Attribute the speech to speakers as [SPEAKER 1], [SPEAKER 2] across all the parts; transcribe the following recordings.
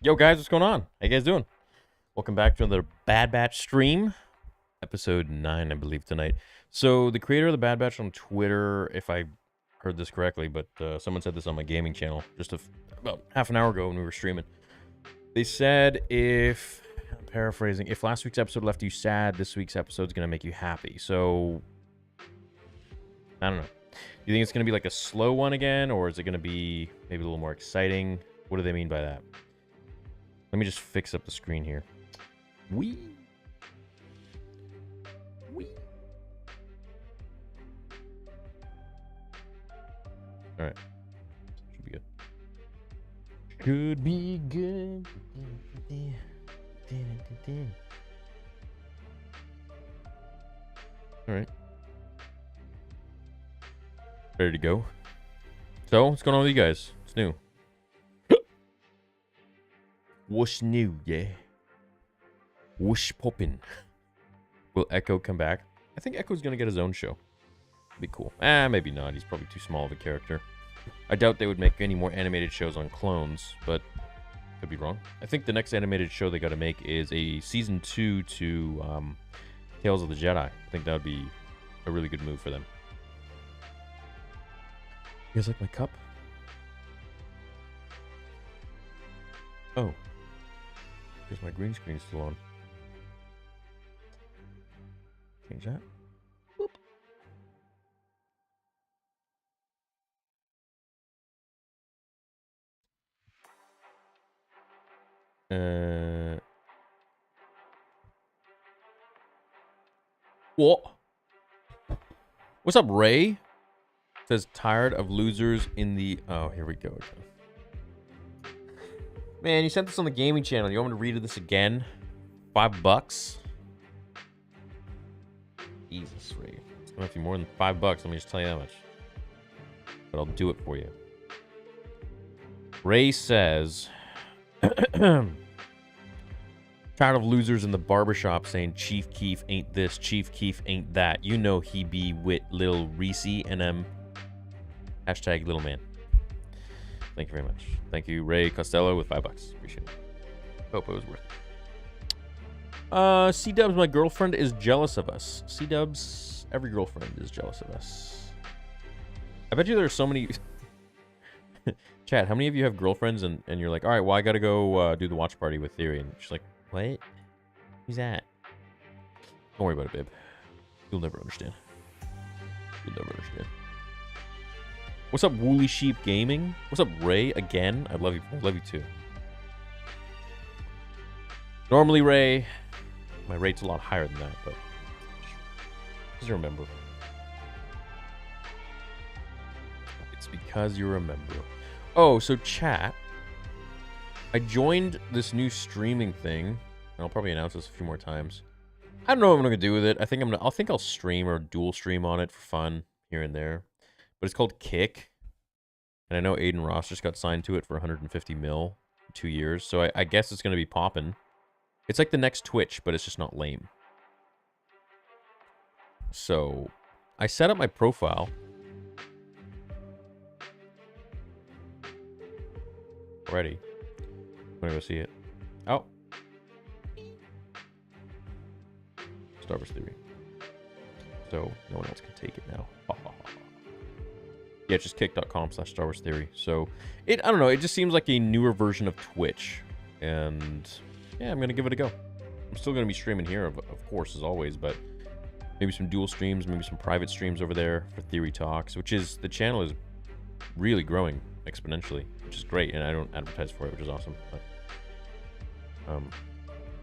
[SPEAKER 1] Yo, guys, what's going on? How you guys doing? Welcome back to another Bad Batch stream, episode 9, I believe, tonight. So, the creator of the Bad Batch on Twitter, if I heard this correctly, but someone said this on my gaming channel just about half an hour ago when we were streaming. They said if, I'm paraphrasing, if last week's episode left you sad, this week's episode's going to make you happy. So, I don't know. Do you think it's going to be like a slow one again, or is it going to be maybe a little more exciting? What do they mean by that? Let me just fix up the screen here. Wee. All right. Should be good. Should be good. All right. Ready to go. So, what's going on with you guys? What's new? What's new, yeah? Whoosh poppin'. Will Echo come back? I think Echo's gonna get his own show. Be cool. Maybe not. He's probably too small of a character. I doubt they would make any more animated shows on clones, but could be wrong. I think the next animated show they gotta make is a season 2 to Tales of the Jedi. I think that would be a really good move for them. You guys like my cup? Oh. Here's my green screen still on. Change that. Whoop. What? What's up, Ray? Says tired of losers in the... Oh, here we go again. Man, you sent this on the gaming channel. You want me to read this again? $5? Jesus, Ray. It's gonna have to be more than $5. Let me just tell you that much. But I'll do it for you. Ray says... Tired of losers in the barbershop saying Chief Keef ain't this, Chief Keef ain't that. You know he be with Lil Reese and hashtag little man. Thank you very much. Thank you, Ray Costello, with $5. Appreciate it. Hope it was worth it. C-Dubs, my girlfriend is jealous of us. C-Dubs, every girlfriend is jealous of us. I bet you there are so many... Chat, how many of you have girlfriends and you're like, all right, well, I gotta go do the watch party with Theory. And she's like, what? Who's that? Don't worry about it, babe. You'll never understand. You'll never understand. What's up, Woolly Sheep Gaming? What's up, Ray? Again? I love you. I love you too. Normally, Ray, my rate's a lot higher than that, but just remember. It's because you remember. Oh, so chat. I joined this new streaming thing, and I'll probably announce this a few more times. I don't know what I'm gonna do with it. I think I'll stream or dual stream on it for fun here and there. But it's called Kick. And I know Aiden Ross just got signed to it for 150 mil for 2 years. So I guess it's going to be popping. It's like the next Twitch, but it's just not lame. So I set up my profile. Already. I'm going to go see it. Oh. Star Wars Theory. So no one else can take it now. Yeah, it's just kick.com/Star Wars Theory. So, I don't know, it just seems like a newer version of Twitch. And, yeah, I'm going to give it a go. I'm still going to be streaming here, of course, as always, but maybe some dual streams, maybe some private streams over there for Theory Talks, which is, the channel is really growing exponentially, which is great, and I don't advertise for it, which is awesome. But,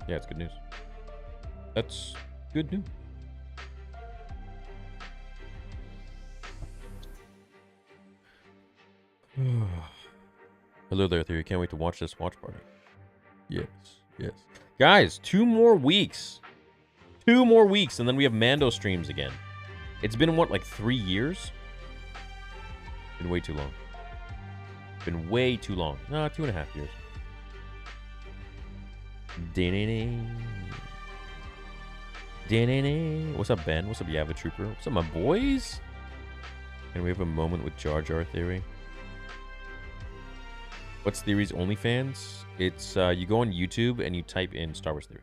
[SPEAKER 1] yeah, it's good news. That's good news. Hello there, Theory. Can't wait to watch this watch party. Yes, yes. Guys, 2 more weeks. 2 more weeks, and then we have Mando streams again. It's been, what, like 3 years? Been way too long. Been way too long. No, 2.5 years. What's up, Ben? What's up, Yava Trooper? What's up, my boys? And we have a moment with Jar Jar Theory. What's Theory's OnlyFans? It's you go on YouTube and you type in Star Wars Theory.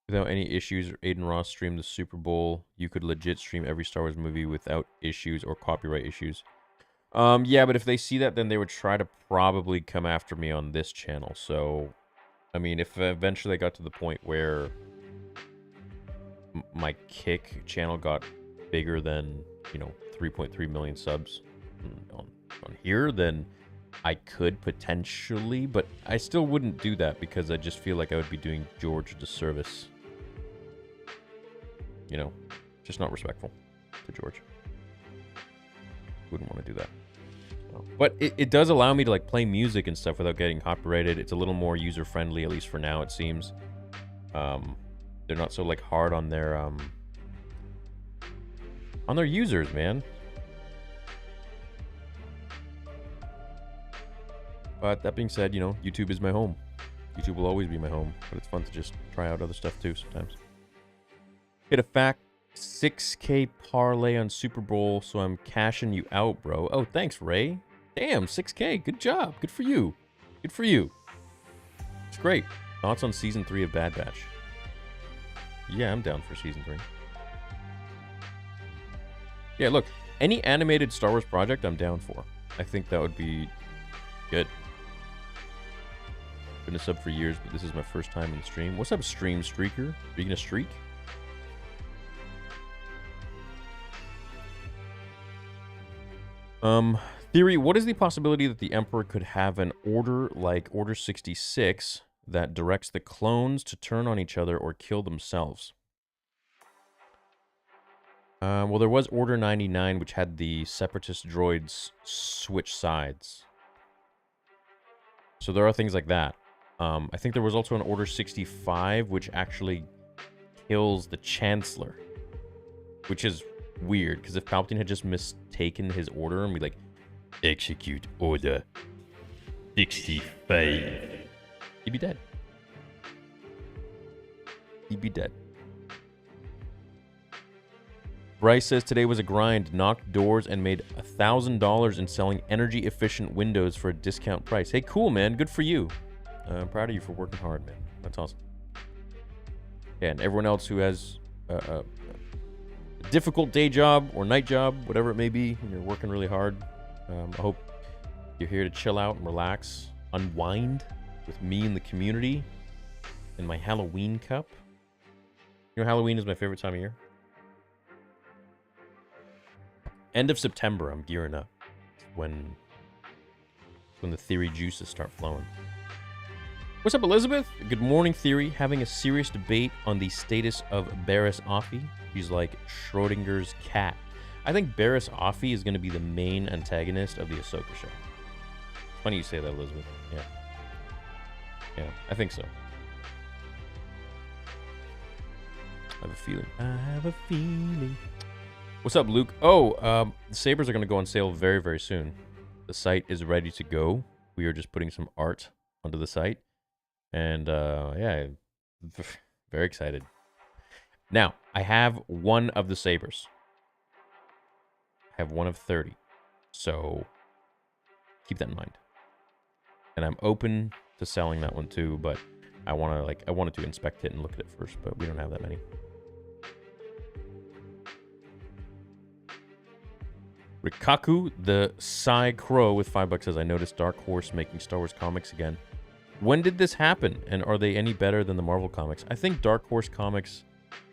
[SPEAKER 1] Without any issues, Aiden Ross streamed the Super Bowl. You could legit stream every Star Wars movie without issues or copyright issues. Yeah, but if they see that, then they would try to probably come after me on this channel. So, I mean, if eventually I got to the point where my Kick channel got bigger than, 3.3 million subs on here, then I could potentially, but I still wouldn't do that because I just feel like I would be doing George a disservice. Just not respectful to George. Wouldn't want to do that. So, but it does allow me to like play music and stuff without getting copyrighted. It's a little more user friendly, at least for now, it seems. They're not so like hard on their users, man. But that being said, YouTube is my home. YouTube will always be my home, but it's fun to just try out other stuff too sometimes. Hit a fact 6K parlay on Super Bowl, so I'm cashing you out, bro. Oh, thanks, Ray. Damn, 6K. Good job. Good for you. Good for you. It's great. Thoughts on Season 3 of Bad Batch? Yeah, I'm down for Season 3. Yeah, look, any animated Star Wars project I'm down for. I think that would be good. Been a sub for years, but this is my first time in the stream. What's up, Stream Streaker? Are you gonna streak? Theory, what is the possibility that the Emperor could have an order like Order 66 that directs the clones to turn on each other or kill themselves? Well, there was Order 99, which had the Separatist droids switch sides. So there are things like that. I think there was also an Order 65, which actually kills the Chancellor. Which is weird, because if Palpatine had just mistaken his order and be like, execute Order 65, he'd be dead. He'd be dead. Bryce says today was a grind, knocked doors and made $1,000 in selling energy-efficient windows for a discount price. Hey, cool, man. Good for you. I'm proud of you for working hard, man. That's awesome. Yeah, and everyone else who has a difficult day job or night job, whatever it may be, and you're working really hard, I hope you're here to chill out and relax, unwind with me and the community in my Halloween cup. Halloween is my favorite time of year. End of September, I'm gearing up. When the Theory juices start flowing. What's up, Elizabeth? Good morning, Theory. Having a serious debate on the status of Barriss Offee. She's like Schrodinger's cat. I think Barriss Offee is going to be the main antagonist of the Ahsoka show. Funny you say that, Elizabeth. Yeah. Yeah, I think so. I have a feeling. I have a feeling. What's up, Luke? Oh, the sabers are going to go on sale very, very soon. The site is ready to go. We are just putting some art onto the site. And, yeah, very excited. Now, I have one of the sabers. I have one of 30. So, keep that in mind. And I'm open to selling that one too, but I wanted to inspect it and look at it first, but we don't have that many. Rikaku, the Psy Crow with $5 says, I noticed Dark Horse making Star Wars comics again. When did this happen? And are they any better than the Marvel comics? I think Dark Horse comics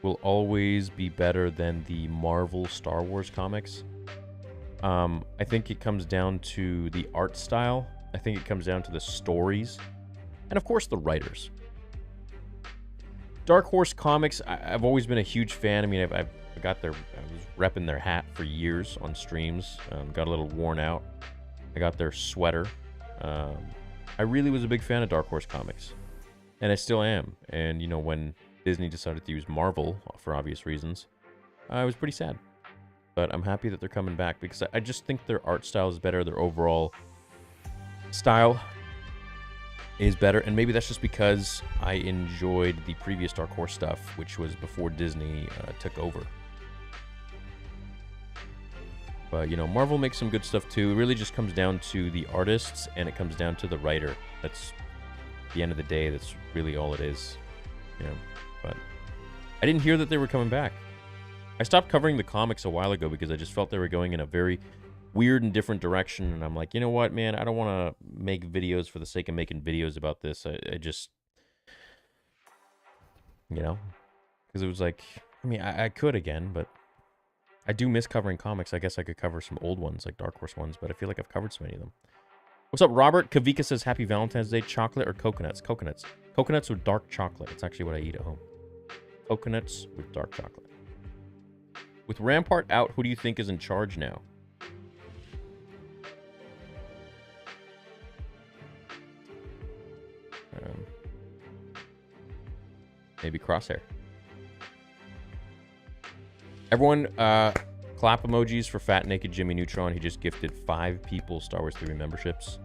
[SPEAKER 1] will always be better than the Marvel Star Wars comics. I think it comes down to the art style. I think it comes down to the stories. And of course, the writers. Dark Horse comics, I've always been a huge fan. I mean, I was repping their hat for years on streams. Got a little worn out. I got their sweater. I really was a big fan of Dark Horse comics. And I still am. And, you know, when Disney decided to use Marvel, for obvious reasons, I was pretty sad. But I'm happy that they're coming back because I just think their art style is better. Their overall style is better. And maybe that's just because I enjoyed the previous Dark Horse stuff, which was before Disney took over. But, you know, Marvel makes some good stuff too. It really just comes down to the artists and it comes down to the writer. That's, at the end of the day, that's really all it is. You know, but I didn't hear that they were coming back. I stopped covering the comics a while ago because I just felt they were going in a very weird and different direction. And I'm like, you know what, man? I don't want to make videos for the sake of making videos about this. I just, you know, because it was like, I mean, I could again, but I do miss covering comics. I guess I could cover some old ones, like Dark Horse ones, but I feel like I've covered so many of them. What's up, Robert? Kavika says, Happy Valentine's Day. Chocolate or coconuts? Coconuts. Coconuts with dark chocolate. It's actually what I eat at home. Coconuts with dark chocolate. With Rampart out, who do you think is in charge now? Maybe Crosshair. Everyone, clap emojis for Fat Naked Jimmy Neutron. He just gifted 5 people Star Wars Theory memberships.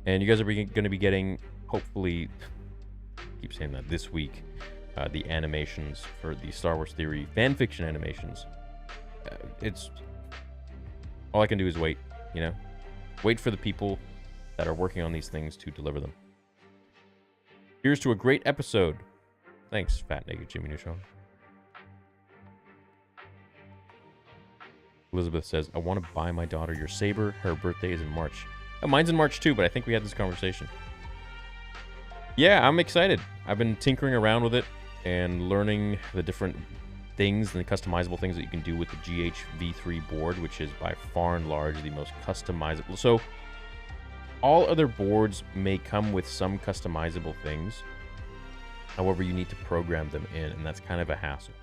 [SPEAKER 1] And you guys are going to be getting, hopefully, I keep saying that, this week, the animations for the Star Wars Theory fanfiction animations. It's, all I can do is wait, you know? Wait for the people that are working on these things to deliver them. Here's to a great episode. Thanks, Fat Naked Jimmy Neutron. Elizabeth says, I want to buy my daughter your saber. Her birthday is in March. Oh, mine's in March too, but I think we had this conversation. Yeah, I'm excited. I've been tinkering around with it and learning the different things and the customizable things that you can do with the GHV3 board, which is by far and large the most customizable. So all other boards may come with some customizable things. However, you need to program them in, and that's kind of a hassle.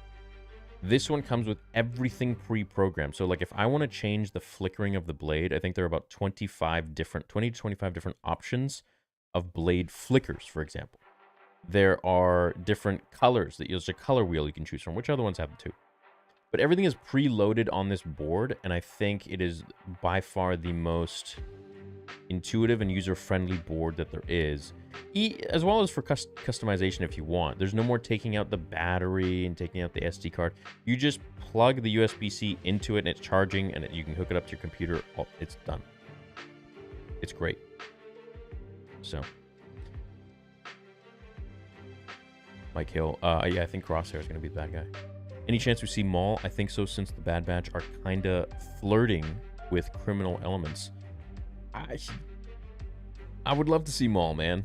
[SPEAKER 1] This one comes with everything pre-programmed. So like if I want to change the flickering of the blade, I think there are about 20 to 25 different options of blade flickers, for example. There are different colors that there's a color wheel you can choose from, which other ones have them too. But everything is preloaded on this board, and I think it is by far the most intuitive and user-friendly board that there is, as well as for customization if you want. There's no more taking out the battery and taking out the SD card. You just plug the USB-C into it and it's charging, and you can hook it up to your computer. Oh, it's done. It's great. So, Mike Hill, yeah, I think Crosshair is going to be the bad guy. Any chance we see Maul? I think so, since the Bad Batch are kind of flirting with criminal elements. I would love to see Maul, man.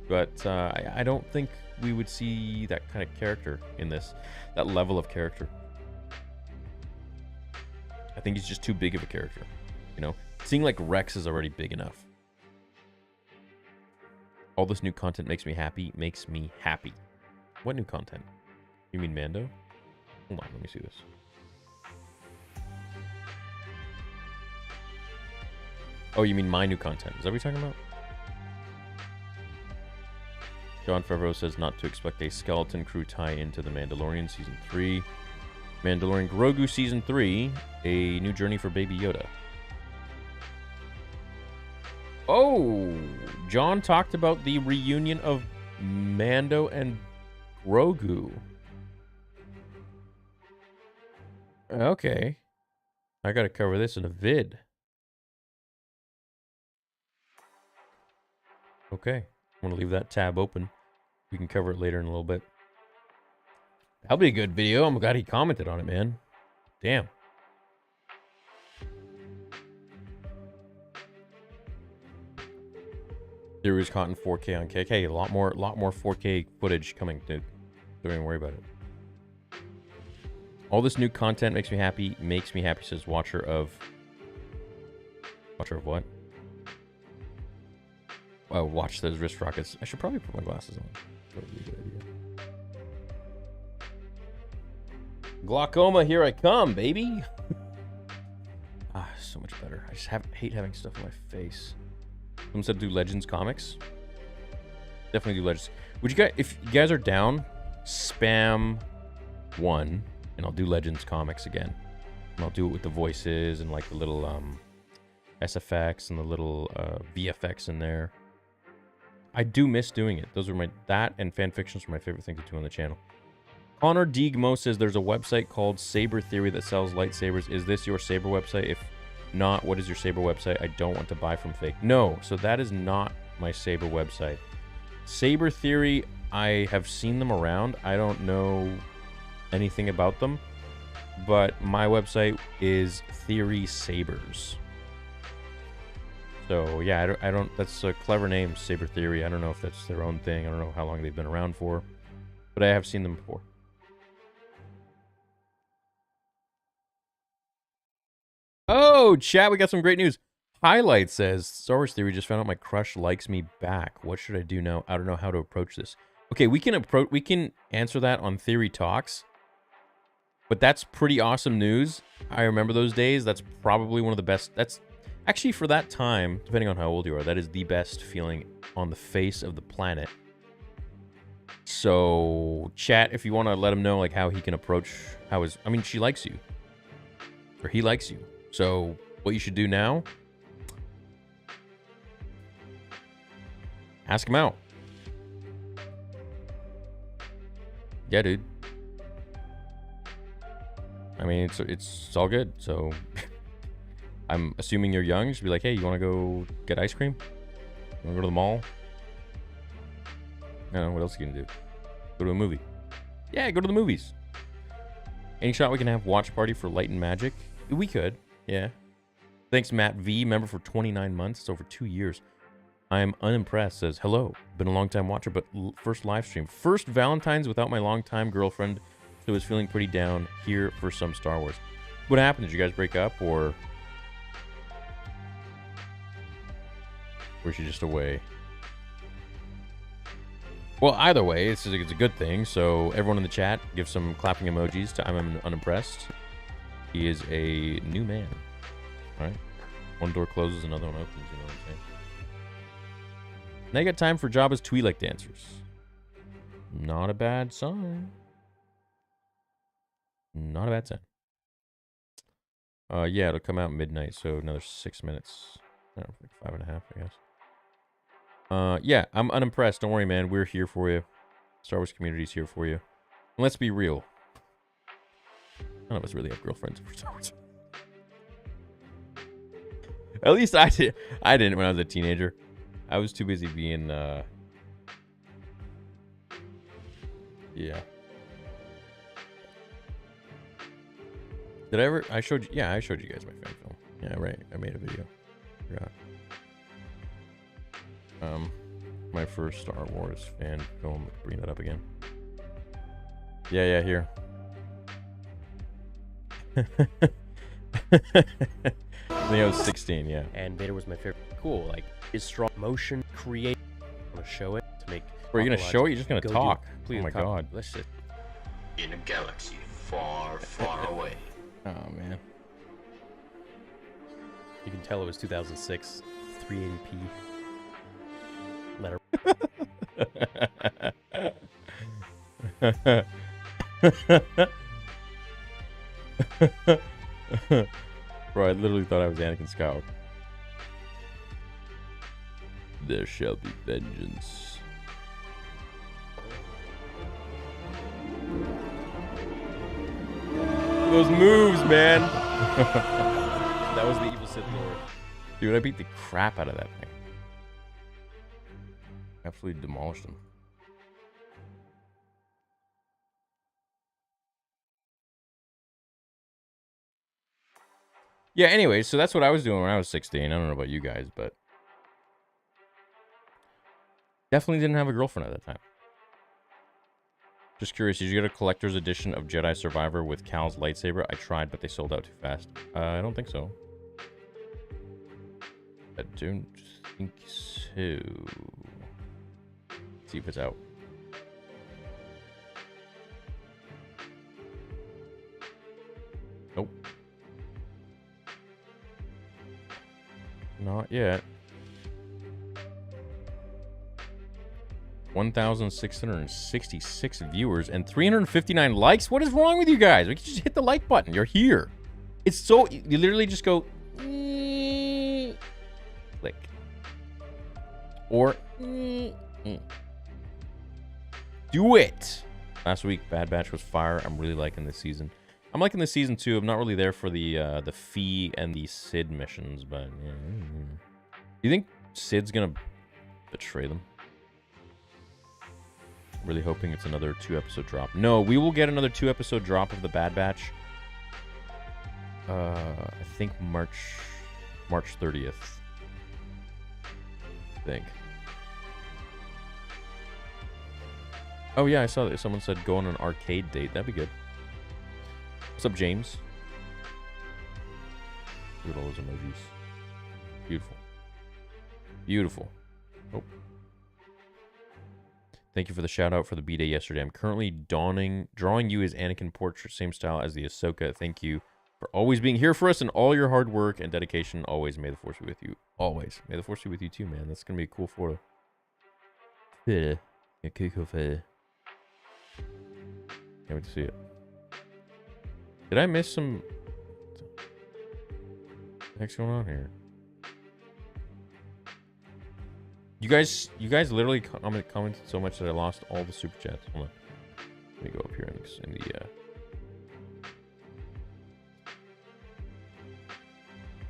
[SPEAKER 1] But I don't think we would see that kind of character in this. That level of character. I think he's just too big of a character. You know? Seeing like Rex is already big enough. All this new content makes me happy. Makes me happy. What new content? You mean Mando? Hold on, let me see this. Oh, you mean my new content. Is that what you're talking about? John Favreau says not to expect a skeleton crew tie-in to The Mandalorian Season 3. Mandalorian Grogu Season 3, a new journey for Baby Yoda. Oh, John talked about the reunion of Mando and Grogu. Okay. I gotta cover this in a vid. Okay. I'm gonna leave that tab open. We can cover it later in a little bit. That'll be a good video. I'm glad he commented on it, man. Damn. Series caught in 4K on KK. A lot more 4K footage coming, dude. Don't even worry about it. All this new content makes me happy. Makes me happy, says Watcher of what? Oh, watch those wrist rockets. I should probably put my glasses on. Probably a good idea. Glaucoma, here I come, baby. So much better. I just hate having stuff on my face. Someone said do Legends comics. Definitely do Legends. Would you guys, if you guys are down, spam 1, and I'll do Legends comics again. And I'll do it with the voices and like the little SFX and the little VFX in there. I do miss doing it. Those are that and fan fictions are my favorite thing to do on the channel. Connor Diegmo says there's a website called Saber Theory that sells lightsabers. Is this your Saber website? If not, what is your Saber website? I don't want to buy from fake. No, so that is not my Saber website. Saber Theory, I have seen them around. I don't know anything about them, but my website is Theory Sabers. So yeah, I don't. That's a clever name, Saber Theory. I don't know if that's their own thing. I don't know how long they've been around for, but I have seen them before. Oh, chat, we got some great news. Highlight says, Star Wars Theory just found out my crush likes me back. What should I do now? I don't know how to approach this. Okay, we can answer that on Theory Talks. But that's pretty awesome news. I remember those days. That's probably one of the best. That's actually, for that time, depending on how old you are, that is the best feeling on the face of the planet. So, chat, if you want to let him know like how he can approach I mean, she likes you. Or he likes you. So, what you should do now, ask him out. Yeah, dude. I mean, it's all good. So, I'm assuming you're young. Just be like, hey, you want to go get ice cream? You want to go to the mall? I don't know. What else are you going to do? Go to a movie. Yeah, go to the movies. Any shot we can have watch party for Light and Magic? We could. Yeah. Thanks, Matt V. Member for 29 months. It's over 2 years. I am unimpressed. Says, hello. Been a long time watcher, but first live stream. First Valentine's without my longtime girlfriend, so was feeling pretty down here for some Star Wars. What happened? Did you guys break up, or was she just away? Well, either way, it's a good thing. So everyone in the chat, give some clapping emojis to I'm unimpressed. He is a new man. All right? One door closes, another one opens. You know what I'm saying? Now you got time for Jabba's Twi'lek dancers. Not a bad sign. Not a bad sign. Yeah, it'll come out midnight, so another 6 minutes. No, like 5.5, I guess. Yeah, I'm unimpressed. Don't worry, man. We're here for you. Star Wars community's here for you. And let's be real. None of us really have girlfriends for Star Wars. At least I didn't when I was a teenager. I was too busy being, yeah. Did I ever? I showed you. Yeah, I showed you guys my fan film. Yeah, right. I made a video. Forgot. My first Star Wars fan film. Bring that up again. Yeah, here. I think I was 16. Yeah.
[SPEAKER 2] And Vader was my favorite. Cool. Like his strong motion create. I'm gonna show it to make.
[SPEAKER 1] Are you gonna show it? You're just gonna talk. Oh my god.
[SPEAKER 2] Let's sit.
[SPEAKER 3] In a galaxy far, far away.
[SPEAKER 1] Oh man.
[SPEAKER 2] You can tell it was 2006, 380p. Letter.
[SPEAKER 1] Bro, I literally thought I was Anakin Skywalker. There shall be vengeance. Those moves, man.
[SPEAKER 2] That was the evil Sith Lord.
[SPEAKER 1] Dude, I beat the crap out of that thing. Absolutely demolished him. Yeah, anyway, so that's what I was doing when I was 16. I don't know about you guys, but definitely didn't have a girlfriend at that time. Just curious, did you get a collector's edition of Jedi Survivor with Cal's lightsaber? I tried, but they sold out too fast. I don't think so. I don't think so. Let's see if it's out. Nope. Not yet. 1,666 viewers and 359 likes. What is wrong with you guys? We can just hit the like button. You're here. It's so you literally just go click or do it. Last week, Bad Batch was fire. I'm really liking this season. I'm liking this season too. I'm not really there for the Fee and the Sid missions, but yeah. You think Sid's gonna betray them? Really hoping it's another 2-episode drop. No, we will get another 2-episode drop of the Bad Batch. I think March 30th. I think. Oh yeah, I saw that someone said go on an arcade date. That'd be good. What's up, James? Look at all those emojis. Beautiful. Beautiful. Oh. Thank you for the shout out for the B-Day yesterday. I'm currently drawing you as Anakin portrait, same style as the Ahsoka. Thank you for always being here for us and all your hard work and dedication. Always, may the force be with you. Always. May the force be with you too, man. That's going to be a cool photo. Yeah, cool photo. Can't wait to see it. Did I miss some... What the heck's going on here? You guys literally commented so much that I lost all the super chats. Hold on. Let me go up here in the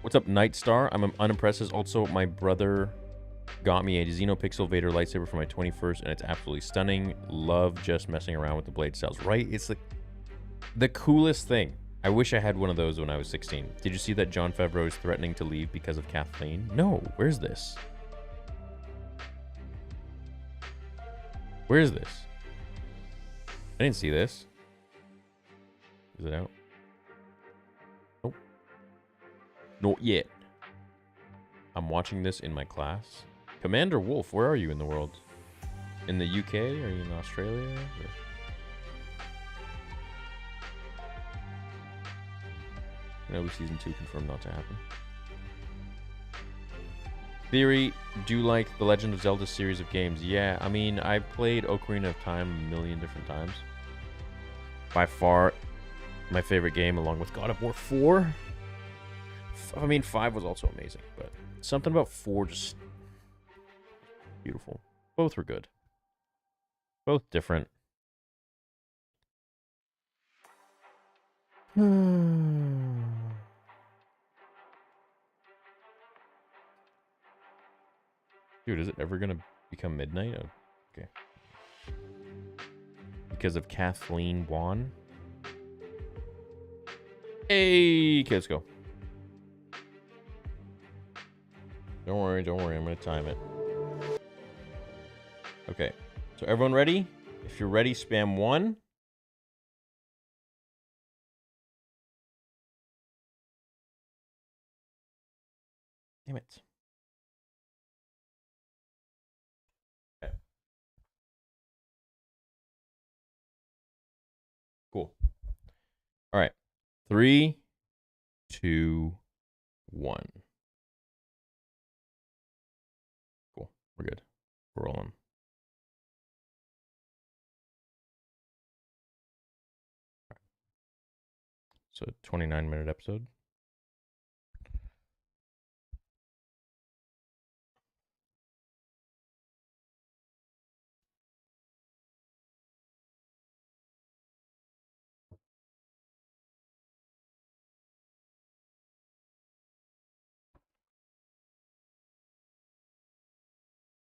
[SPEAKER 1] What's up, Nightstar? I'm unimpressed. Also, my brother got me a Xenopixel Vader lightsaber for my 21st, and it's absolutely stunning. Love just messing around with the blade styles. Right? It's like the coolest thing. I wish I had one of those when I was 16. Did you see that Jon Favreau is threatening to leave because of Kathleen? No. Where's this? Where is this? I didn't see this. Is it out? Nope. Not yet. I'm watching this in my class. Commander Wolf, where are you in the world? In the UK? Are you in Australia? Or... No, season 2 confirmed not to happen. Theory, do you like the Legend of Zelda series of games? Yeah, I mean, I played Ocarina of Time a million different times. By far, my favorite game, along with God of War 4. I mean, 5 was also amazing, but something about 4 just... beautiful. Both were good. Both different. Dude, is it ever gonna become midnight? Oh, okay. Because of Kathleen Wan. Hey, okay, let's go. Don't worry, I'm gonna time it. Okay, so everyone ready? If you're ready, spam 1. Damn it. Okay. Cool. All right. 3, 2, 1. Cool. We're good. We're rolling. So 29-minute episode.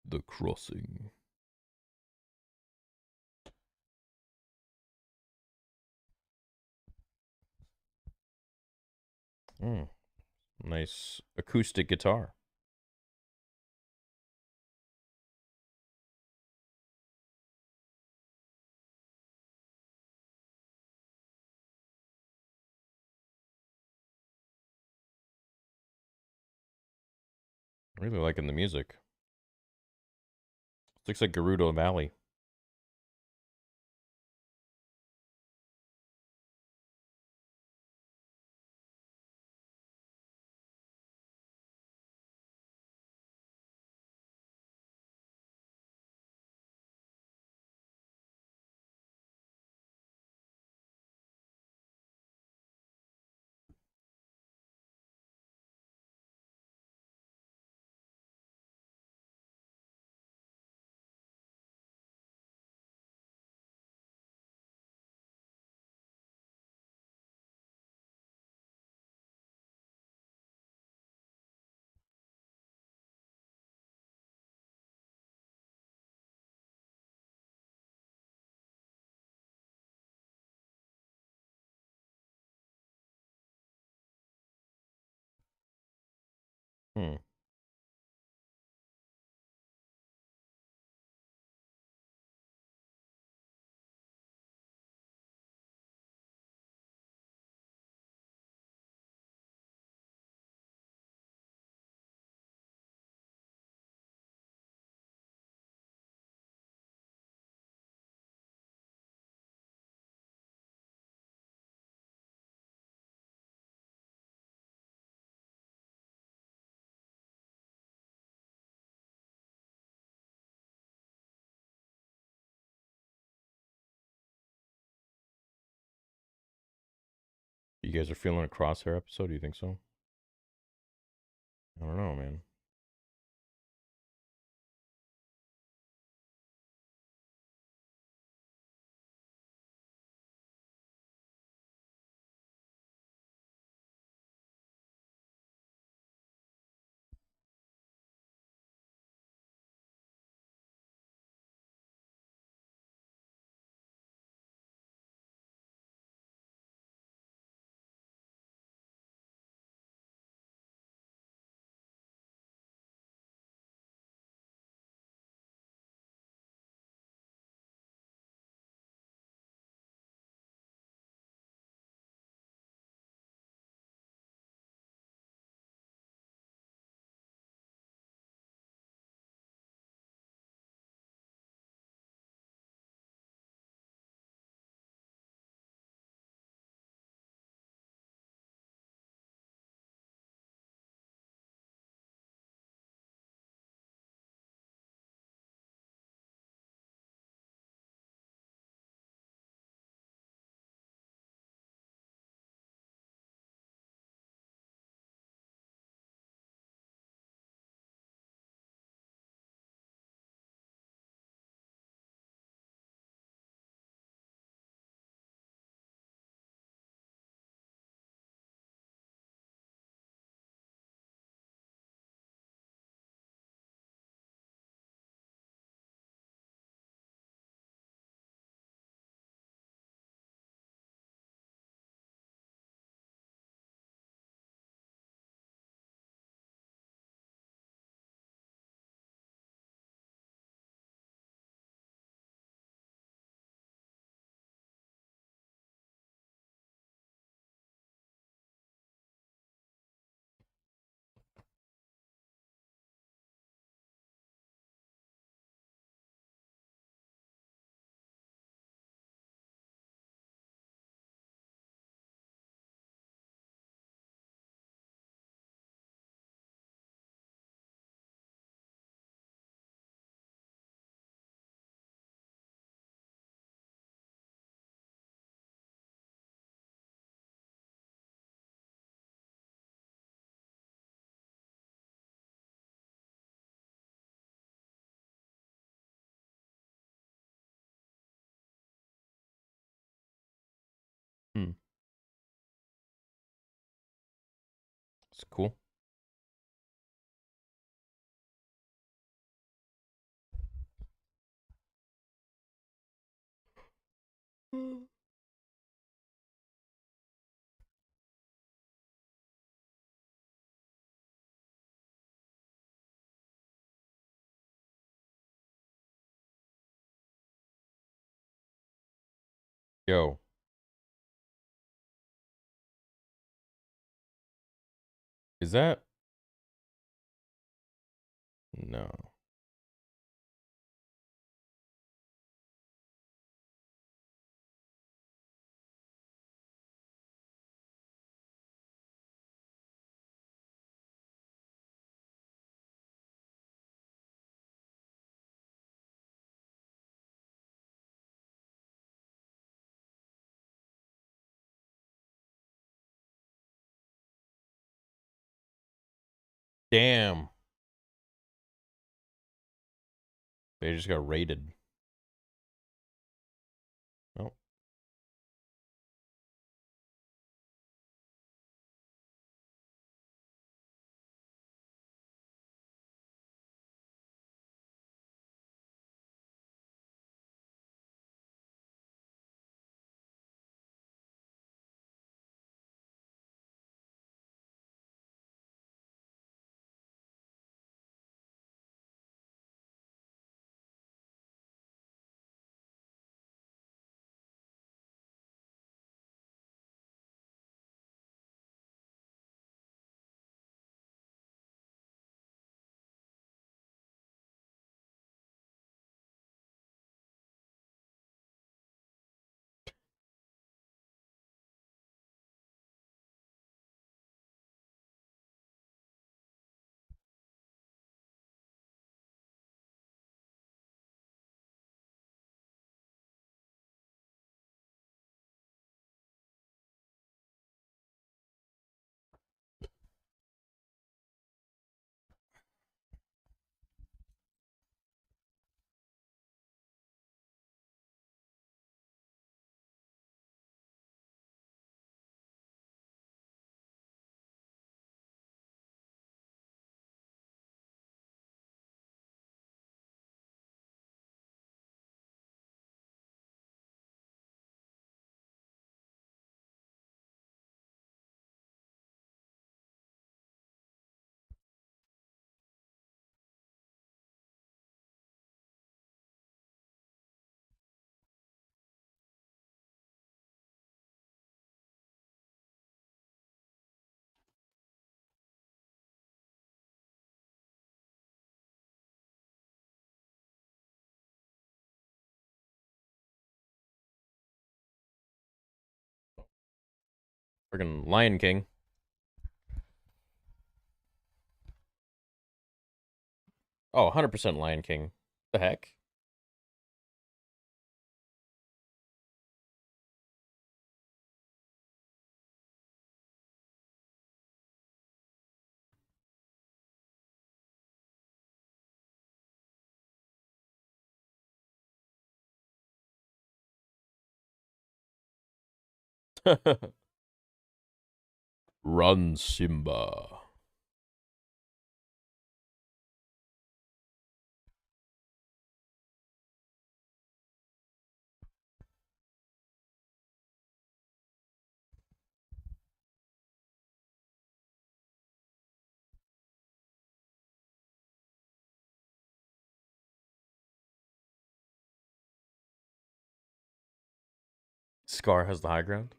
[SPEAKER 1] The Crossing. Nice acoustic guitar. Really liking the music. Looks like Gerudo Valley. Hmm. You guys are feeling a crosshair episode? Do you think so? I don't know, man. Hmm. It's cool. Yo, is that no? Damn, they just got raided. Oh, Friggin' Lion King. Oh, 100% Lion King. The heck? Run, Simba. Scar has the high ground.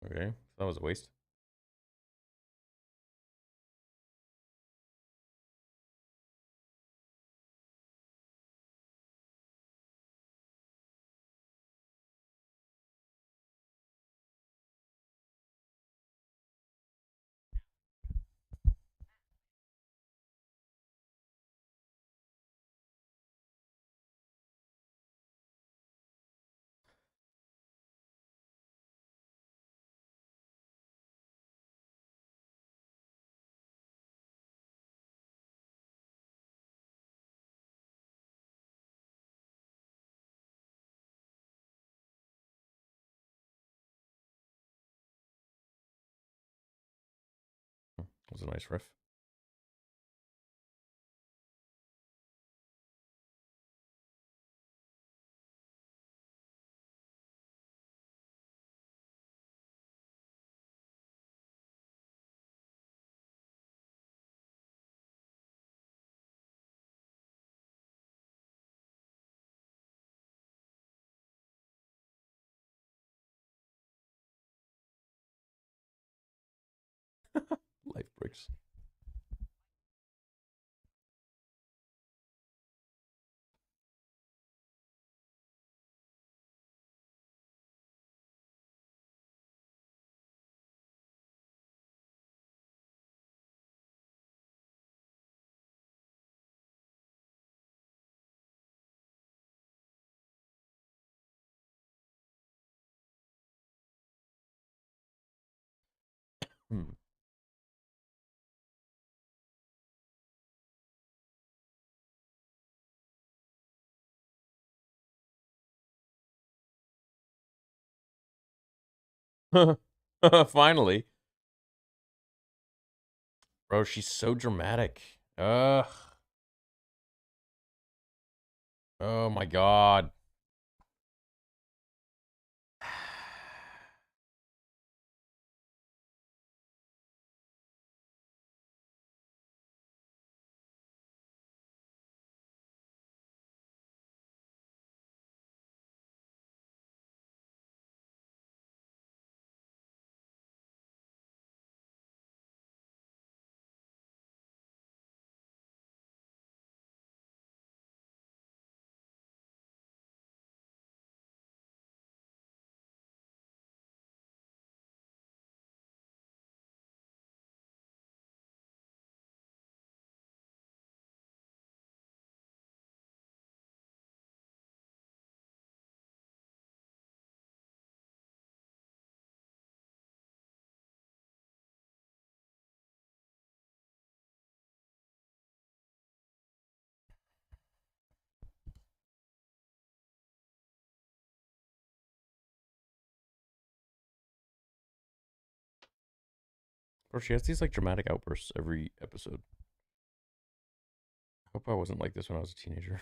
[SPEAKER 1] Okay, that was a waste. That was a nice riff. Life breaks. Hmm. Finally. Bro, she's so dramatic. Ugh. Oh my god. Or she has these like dramatic outbursts every episode. I hope I wasn't like this when I was a teenager.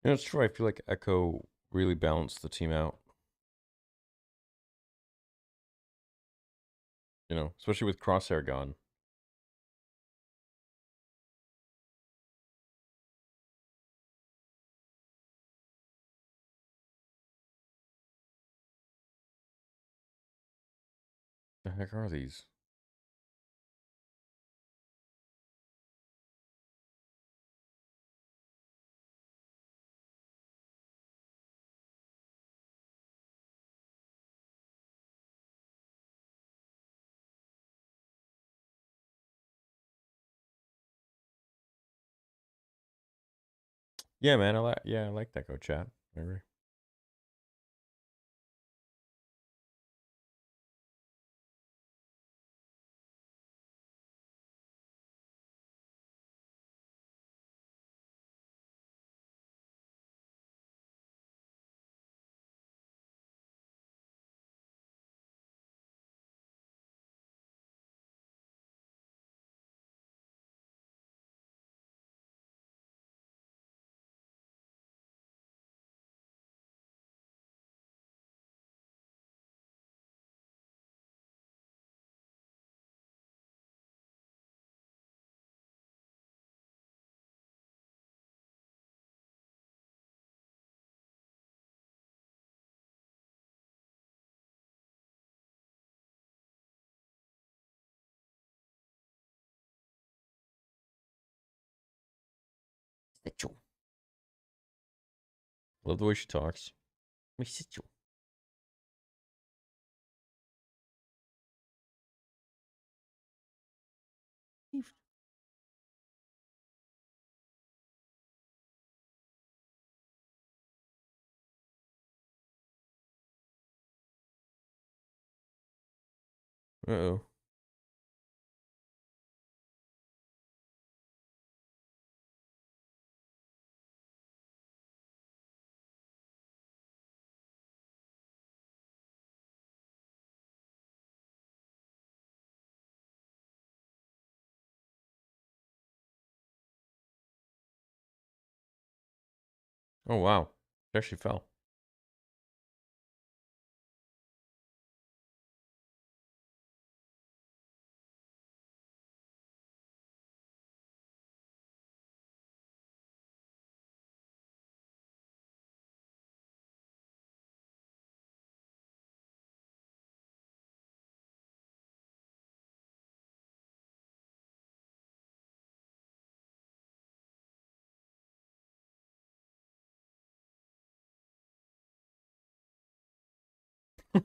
[SPEAKER 1] You know, it's true. I feel like Echo really balanced the team out. You know, especially with Crosshair gone. The heck are these? Yeah, man. I like Echo chat. I agree. Love the way she talks. Uh-oh. Oh, wow. She actually fell.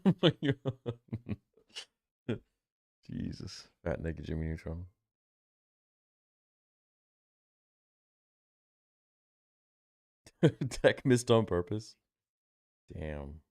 [SPEAKER 1] Oh my god. Jesus. Fat naked Jimmy Neutron. Tech missed on purpose. Damn.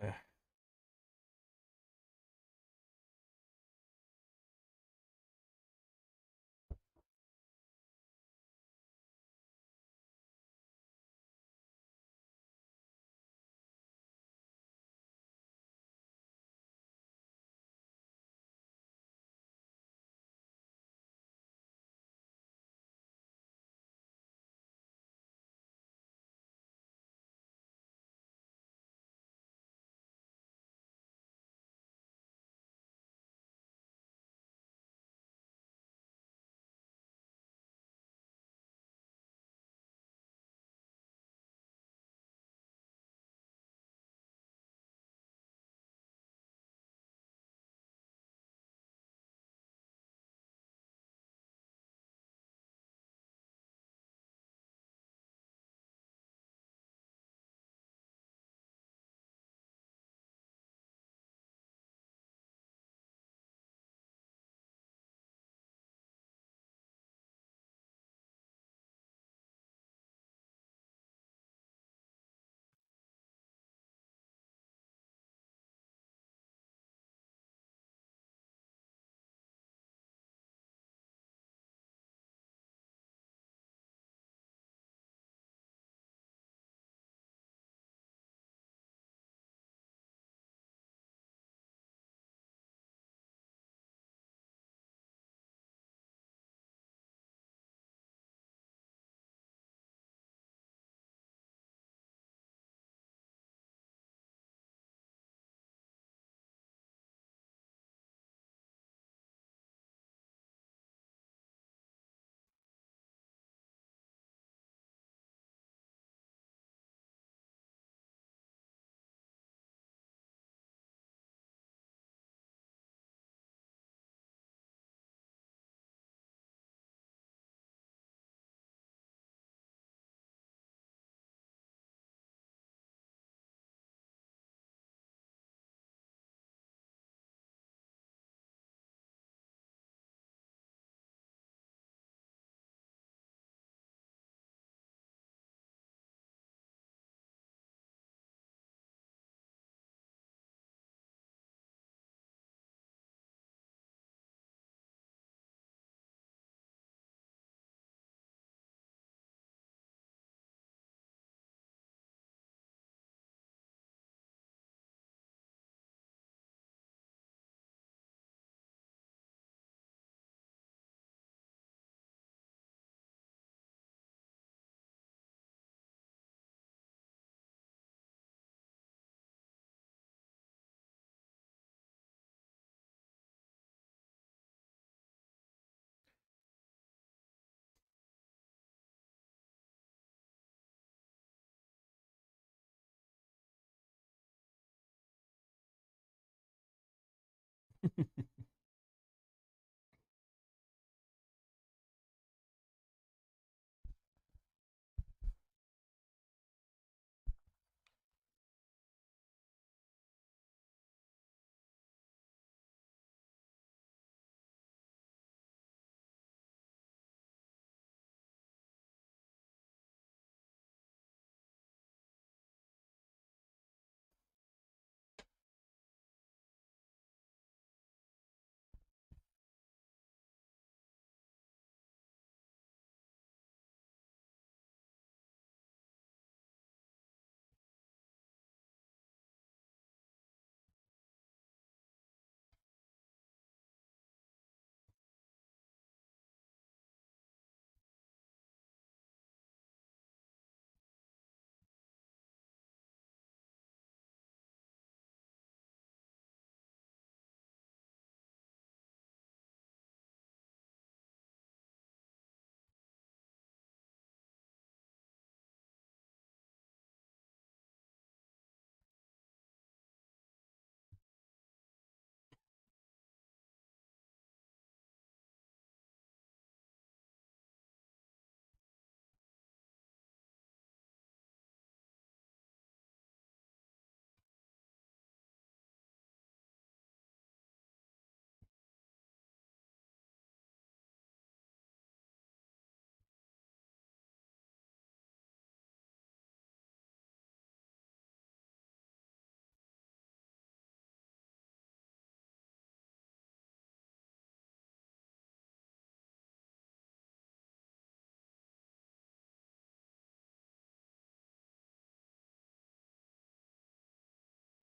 [SPEAKER 1] Ugh.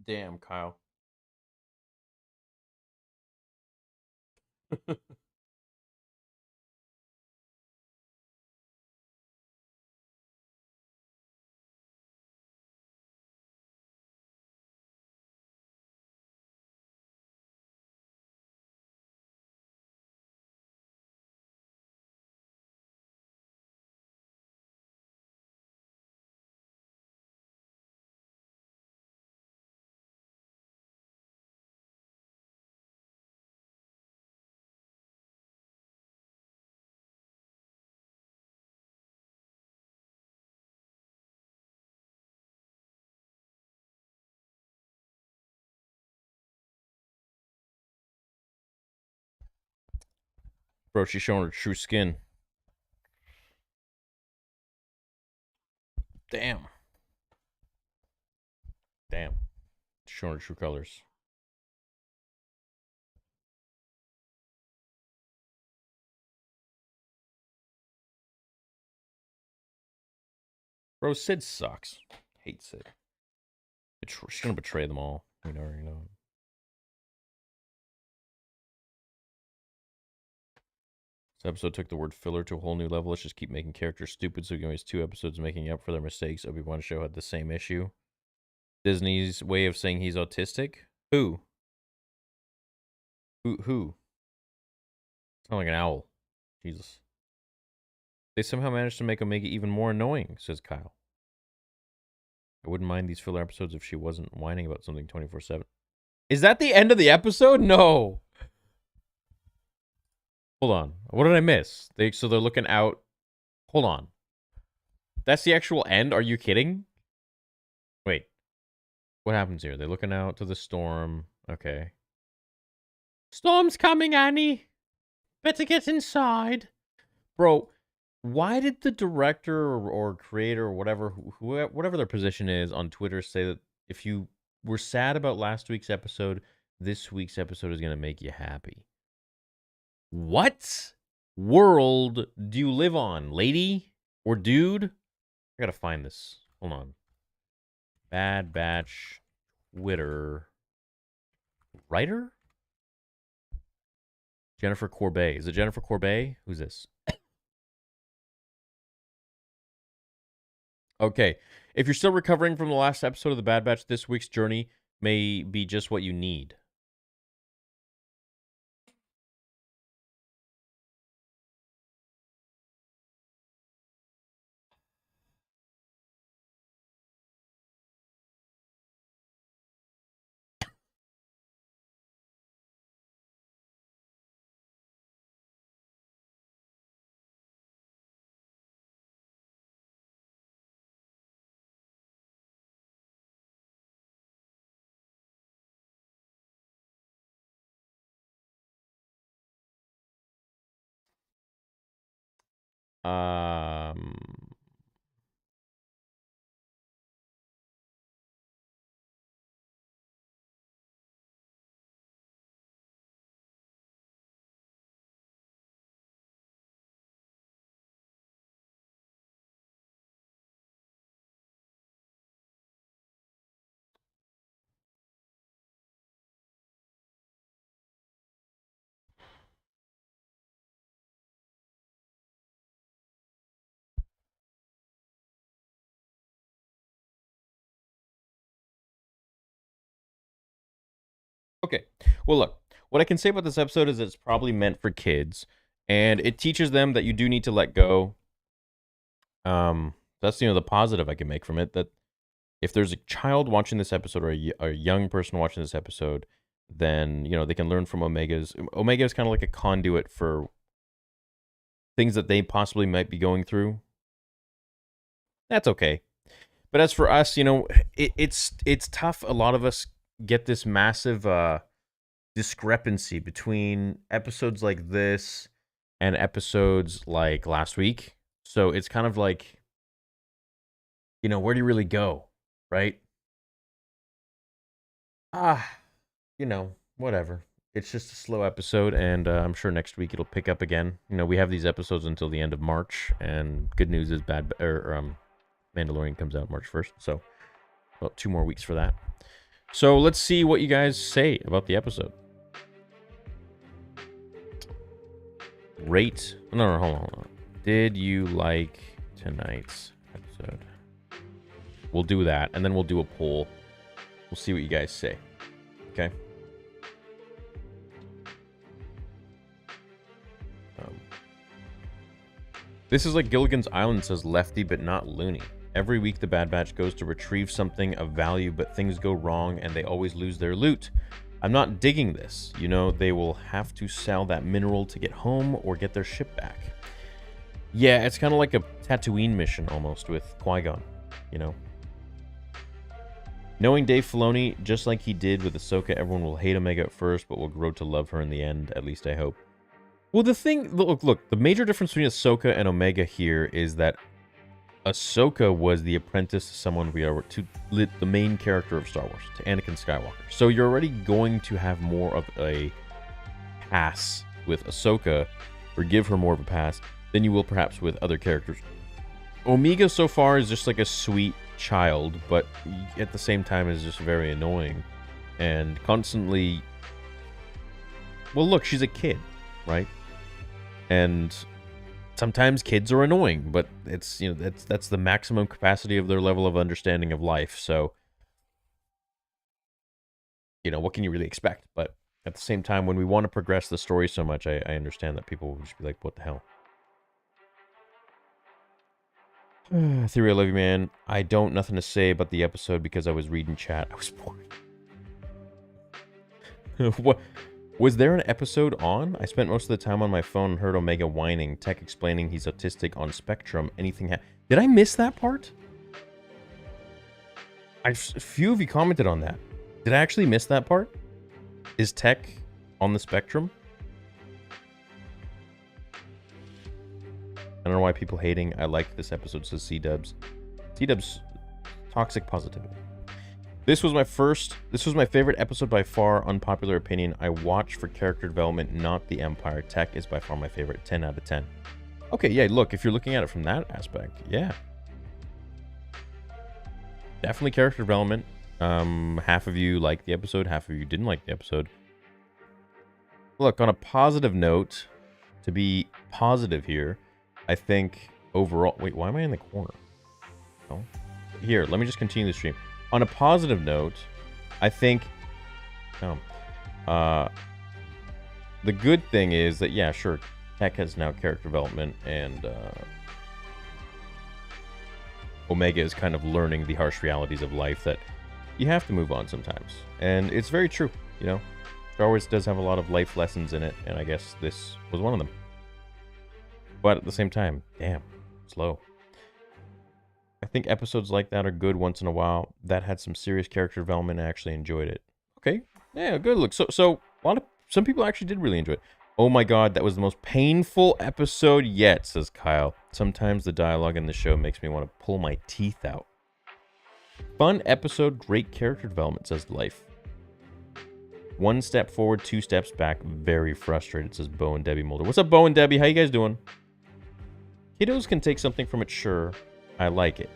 [SPEAKER 1] Damn, Kyle. Bro, she's showing her true skin. Damn. Damn. Showing her true colors. Bro, Sid sucks. Hate Sid. She's gonna betray them all. You know. This episode took the word filler to a whole new level. Let's just keep making characters stupid so we can waste 2 episodes making up for their mistakes. Obi-Wan show had the same issue. Disney's way of saying he's autistic? Who? Who? Sound like an owl. Jesus. They somehow managed to make Omega even more annoying, says Kyle. I wouldn't mind these filler episodes if she wasn't whining about something 24/7. Is that the end of the episode? No. Hold on. What did I miss? So they're looking out. Hold on. That's the actual end? Are you kidding? Wait. What happens here? They're looking out to the storm. Okay. Storm's coming, Annie. Better get inside. Bro, why did the director or creator or whatever their position is on Twitter say that if you were sad about last week's episode, this week's episode is going to make you happy? What world do you live on, lady or dude? I gotta find this. Hold on. Bad Batch Twitter writer? Jennifer Corbet. Is it Jennifer Corbet? Who's this? Okay. If you're still recovering from the last episode of The Bad Batch, this week's journey may be just what you need. Um, okay. Well, look, what I can say about this episode is it's probably meant for kids, and it teaches them that you do need to let go. That's the positive I can make from it. That if there's a child watching this episode or a young person watching this episode, then they can learn from Omega's. Omega is kind of like a conduit for things that they possibly might be going through. That's okay. But as for us, it's tough. A lot of us get this massive discrepancy between episodes like this and episodes like last week. So it's kind of like, where do you really go, right? Whatever. It's just a slow episode, and I'm sure next week it'll pick up again. We have these episodes until the end of March, and good news is Mandalorian comes out March 1st, so about 2 more weeks for that. So let's see what you guys say about the episode. Rate. No, hold on. Did you like tonight's episode? We'll do that, and then we'll do a poll. We'll see what you guys say. Okay? This is like Gilligan's Island says lefty, but not loony. Every week the Bad Batch goes to retrieve something of value, but things go wrong and they always lose their loot. I'm not digging this. You know, they will have to sell that mineral to get home or get their ship back. Yeah, it's kind of like a Tatooine mission almost with Qui-Gon, you know. Knowing Dave Filoni, just like he did with Ahsoka, everyone will hate Omega at first, but will grow to love her in the end, at least I hope. Well, the thing, look, the major difference between Ahsoka and Omega here is that Ahsoka was the apprentice to someone to the main character of Star Wars, to Anakin Skywalker. So you're already going to have more of a pass with Ahsoka, or give her more of a pass, than you will perhaps with other characters. Omega so far is just like a sweet child, but at the same time is just very annoying. And constantly... Well, look, she's a kid, right? And sometimes kids are annoying, but it's, you know, that's the maximum capacity of their level of understanding of life. So, you know, what can you really expect? But at the same time, when we want to progress the story so much, I understand that people will just be like, what the hell? Theory, I love you, man. I don't nothing to say about the episode because I was reading chat. I was bored. What? Was there an episode on? I spent most of the time on my phone and heard Omega whining, Tech explaining he's autistic on spectrum. Anything did I miss that part? A few of you commented on that. Did I actually miss that part? Is Tech on the spectrum? I don't know why people hating. I like this episode, says C-Dubs. C-Dubs, toxic positivity. This was my favorite episode by far, unpopular opinion. I watch for character development, not the Empire. Tech is by far my favorite, 10 out of 10. Okay, yeah, look, if you're looking at it from that aspect, yeah. Definitely character development. Half of you liked the episode, half of you didn't like the episode. Look, on a positive note, to be positive here, I think overall... Wait, why am I in the corner? Oh. Here, let me just continue the stream. On a positive note, I think... the good thing is that, yeah, sure, Tech has now character development, and Omega is kind of learning the harsh realities of life that you have to move on sometimes. And it's very true, you know? Star Wars does have a lot of life lessons in it, and I guess this was one of them. But at the same time, damn, slow. I think episodes like that are good once in a while. That had some serious character development. I actually enjoyed it. Okay, yeah, good. Look, so some people actually did really enjoy it. Oh my god, that was the most painful episode yet, says Kyle. Sometimes the dialogue in the show makes me want to pull my teeth out. Fun episode, great character development, says Life. One step forward, two steps back. Very frustrated, says Bo and Debbie Mulder. What's up, Bo and Debbie? How you guys doing? Kiddos can take something from it, sure. I like it.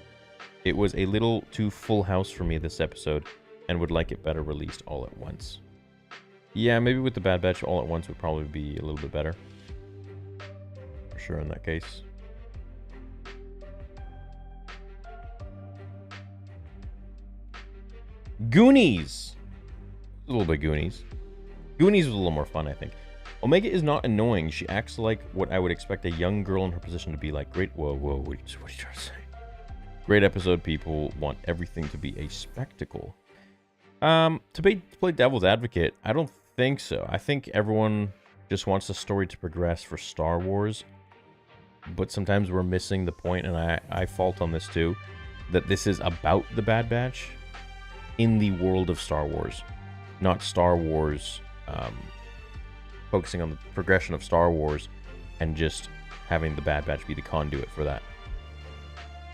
[SPEAKER 1] It was a little too full house for me this episode, and would like it better released all at once. Yeah, maybe with the Bad Batch all at once would probably be a little bit better. For sure in that case. Goonies! A little bit Goonies. Goonies was a little more fun, I think. Omega is not annoying. She acts like what I would expect a young girl in her position to be like. Great. Whoa, what are you trying to say? Great episode. People want everything to be a spectacle. To play devil's advocate, I don't think so. I think everyone just wants the story to progress for Star Wars. But sometimes we're missing the point, and I fault on this too, that this is about the Bad Batch in the world of Star Wars, not Star Wars focusing on the progression of Star Wars and just having the Bad Batch be the conduit for that.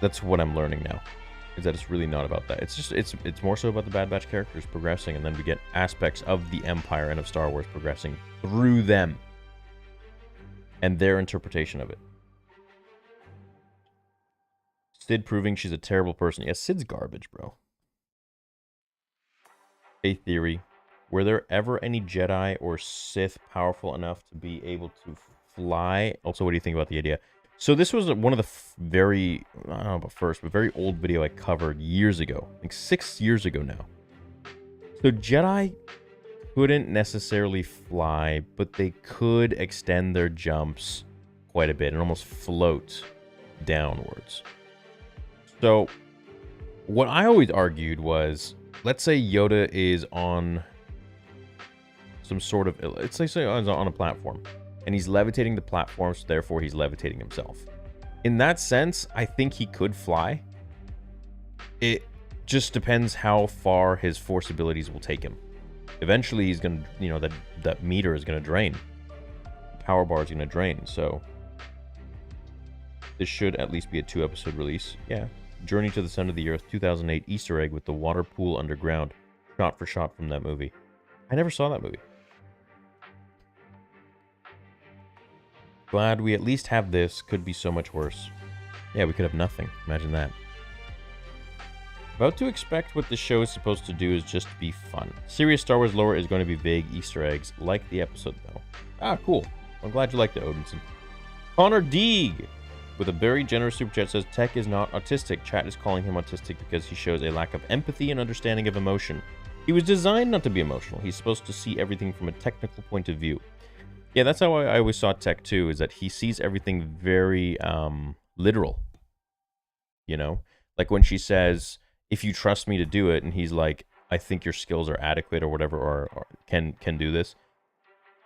[SPEAKER 1] That's what I'm learning now, is that it's really not about that. It's just it's more so about the Bad Batch characters progressing, and then we get aspects of the Empire and of Star Wars progressing through them and their interpretation of it. Sid proving she's a terrible person. Yeah, Sid's garbage, bro. A theory. Were there ever any Jedi or Sith powerful enough to be able to fly? Also, what do you think about the idea? So this was one of the very, I don't know about first, but very old video I covered years ago, like 6 years ago now. So Jedi couldn't necessarily fly, but they could extend their jumps quite a bit and almost float downwards. So what I always argued was, let's say Yoda is on some sort of, let's say he's on a platform, and he's levitating the platform, so therefore he's levitating himself. In that sense, I think he could fly. It just depends how far his force abilities will take him. Eventually, he's gonna, that meter is gonna drain. The power bar is gonna drain. So this should at least be a 2-episode release. Yeah, Journey to the Center of the Earth, 2008 Easter egg with the water pool underground, shot for shot from that movie. I never saw that movie. Glad we at least have this. Could be so much worse. Yeah, we could have nothing. Imagine that. About to expect what the show is supposed to do is just be fun. Serious Star Wars lore is going to be vague Easter eggs, like the episode though. Ah, cool. I'm glad you liked it, Odinson. Connor Deeg, with a very generous super chat, says Tech is not autistic. Chat is calling him autistic because he shows a lack of empathy and understanding of emotion. He was designed not to be emotional. He's supposed to see everything from a technical point of view. Yeah, that's how I always saw Tech too, is that he sees everything very literal. You know? Like when she says, if you trust me to do it, and he's like, I think your skills are adequate or whatever, or can do this.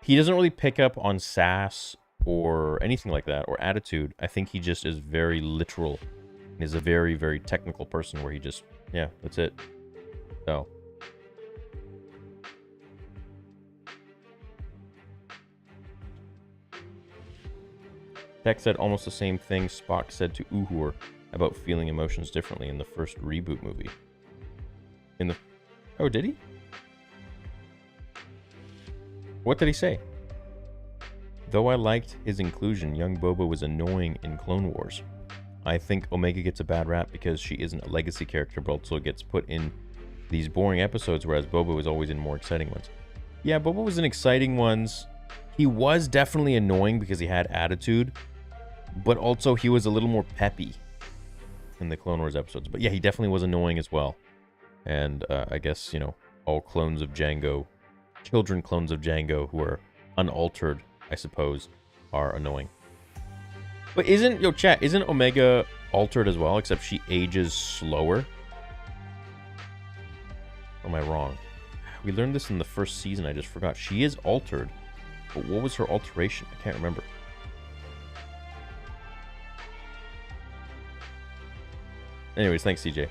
[SPEAKER 1] He doesn't really pick up on sass or anything like that, or attitude. I think he just is very literal. He's a very, very technical person where he just, yeah, that's it. So. Tech said almost the same thing Spock said to Uhur about feeling emotions differently in the first reboot movie. Oh, did he? What did he say? Though I liked his inclusion, young Boba was annoying in Clone Wars. I think Omega gets a bad rap because she isn't a legacy character, but also gets put in these boring episodes, whereas Boba was always in more exciting ones. Yeah, Boba was in exciting ones. He was definitely annoying because he had attitude, but also he was a little more peppy in the Clone Wars episodes. But yeah, he definitely was annoying as well. And I guess, all clones of Jango, children clones of Jango who are unaltered, I suppose, are annoying. But isn't Omega altered as well, except she ages slower? Or am I wrong? We learned this in the first season, I just forgot. She is altered, but what was her alteration? I can't remember. Anyways, thanks, CJ. You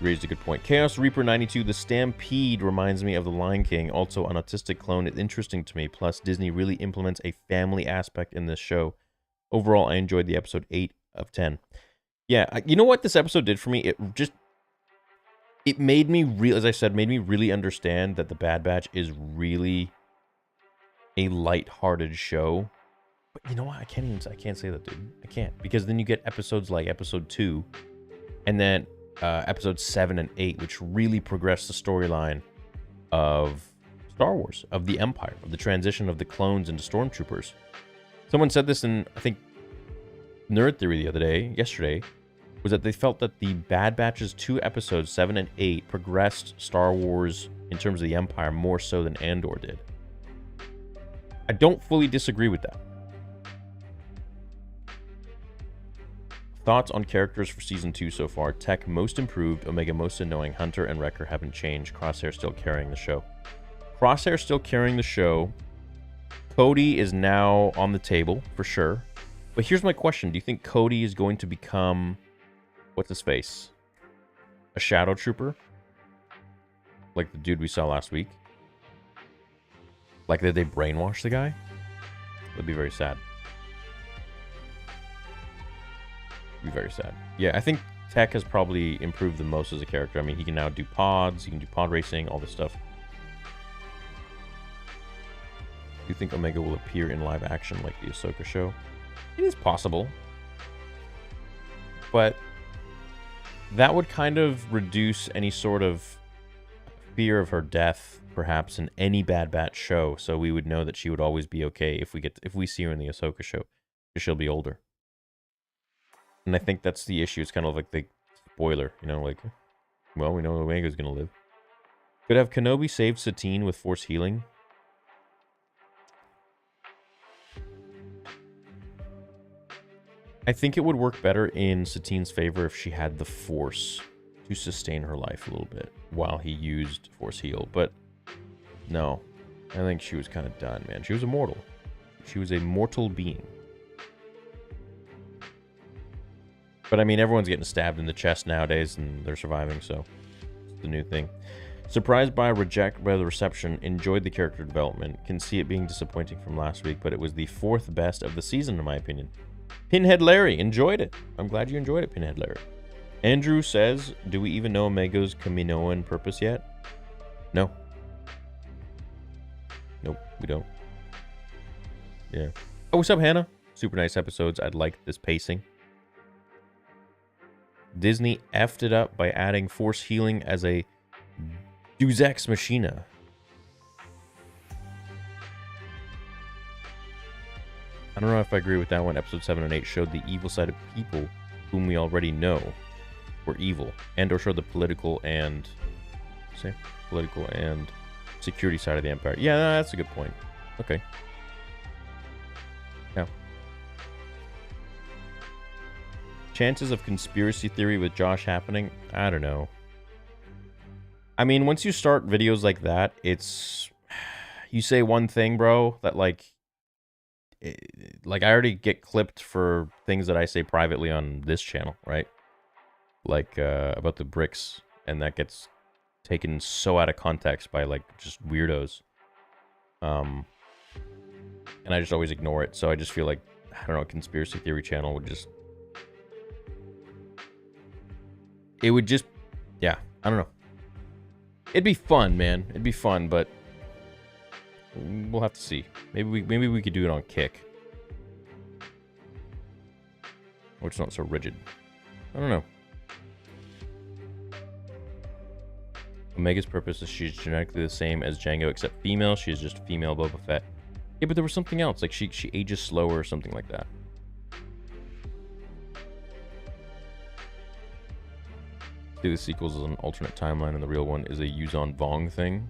[SPEAKER 1] raised a good point. Chaos Reaper 92, the Stampede reminds me of the Lion King. Also, an autistic clone is interesting to me. Plus, Disney really implements a family aspect in this show. Overall, I enjoyed the episode 8 of 10. Yeah, you know what this episode did for me? It made me as I said, made me really understand that the Bad Batch is really a light-hearted show. But you know what? I can't say that, dude. I can't. Because then you get episodes like episode 2, and then episodes 7 and 8, which really progress the storyline of Star Wars, of the Empire, of the transition of the clones into stormtroopers. Someone said this in, I think, Nerd Theory yesterday, was that they felt that the Bad Batch's 2 episodes, 7 and 8, progressed Star Wars in terms of the Empire more so than Andor did. I don't fully disagree with that. Thoughts on characters for Season 2 so far? Tech most improved, Omega most annoying, Hunter and Wrecker haven't changed, Crosshair still carrying the show. Crosshair still carrying the show. Cody is now on the table, for sure. But here's my question. Do you think Cody is going to become, what's his face? A Shadow Trooper? Like the dude we saw last week? Like, did they brainwash the guy? That'd be very sad. Be very sad. Yeah, I think Tech has probably improved the most as a character. I mean, he can now do pods, he can do pod racing, all this stuff. Do you think Omega will appear in live action like the Ahsoka show? It is possible. But that would kind of reduce any sort of fear of her death, perhaps, in any Bad Batch show, so we would know that she would always be okay if we see her in the Ahsoka show, because she'll be older. And I think that's the issue. It's kind of like the spoiler, you know, like, well, we know Omega's gonna live. Could have Kenobi saved Satine with Force healing? I think it would work better in Satine's favor if she had the Force to sustain her life a little bit while he used Force heal, but no. I think she was kind of done, man. She was immortal. She was a mortal being. But I mean, everyone's getting stabbed in the chest nowadays and they're surviving, so it's the new thing. Surprised by the reception, enjoyed the character development, can see it being disappointing from last week, but it was the 4th best of the season in my opinion. Pinhead Larry, enjoyed it. I'm glad you enjoyed it, Pinhead Larry. Andrew says, do we even know Omega's Kaminoan purpose yet? No. Nope, we don't. Yeah. Oh, what's up, Hannah? Super nice episodes. I'd like this pacing. Disney effed it up by adding Force healing as a Deus Ex Machina. I don't know if I agree with that one. Episode 7 and 8 showed the evil side of people whom we already know were evil, and or showed the political and security side of the Empire. Yeah, no, that's a good point. Okay. Yeah. Chances of conspiracy theory with Josh happening? I don't know. I mean, once you start videos like that, it's... You say one thing, bro, that like I already get clipped for things that I say privately on this channel, right? Like about the bricks, and that gets taken so out of context by like just weirdos. And I just always ignore it. So I just feel like, I don't know, a conspiracy theory channel would just... It would just... Yeah, I don't know. It'd be fun, man. It'd be fun, but we'll have to see. Maybe we could do it on Kick. Or it's not so rigid. I don't know. Omega's purpose is she's genetically the same as Jango, except female. She is just female Boba Fett. Yeah, but there was something else. Like she ages slower or something like that. Do the sequels as an alternate timeline, and the real one is a Yuzon Vong thing.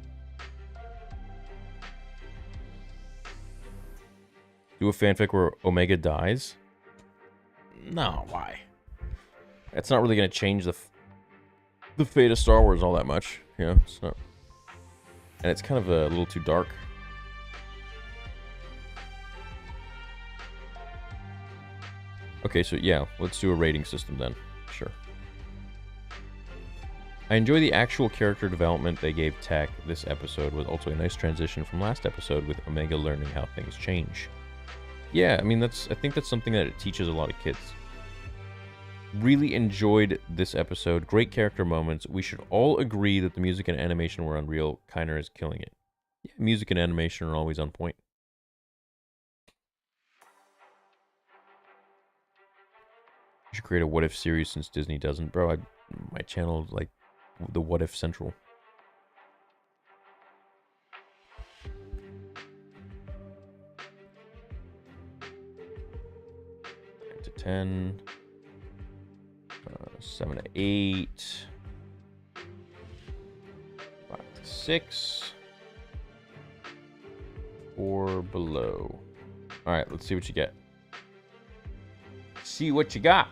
[SPEAKER 1] Do a fanfic where Omega dies? No, why? That's not really going to change the fate of Star Wars all that much. You know, it's not. And it's kind of a little too dark. Okay, so yeah, let's do a rating system then. Sure. I enjoy the actual character development they gave Tech. This episode was also a nice transition from last episode with Omega learning how things change. Yeah, I mean, I think that's something that it teaches a lot of kids. Really enjoyed this episode. Great character moments. We should all agree that the music and animation were unreal. Kiner is killing it. Yeah, music and animation are always on point. You should create a What If series since Disney doesn't. Bro, my channel is like the What If Central. To 10. 7 to 8. 5 to 6. 4 below. Alright, let's see what you get. See what you got.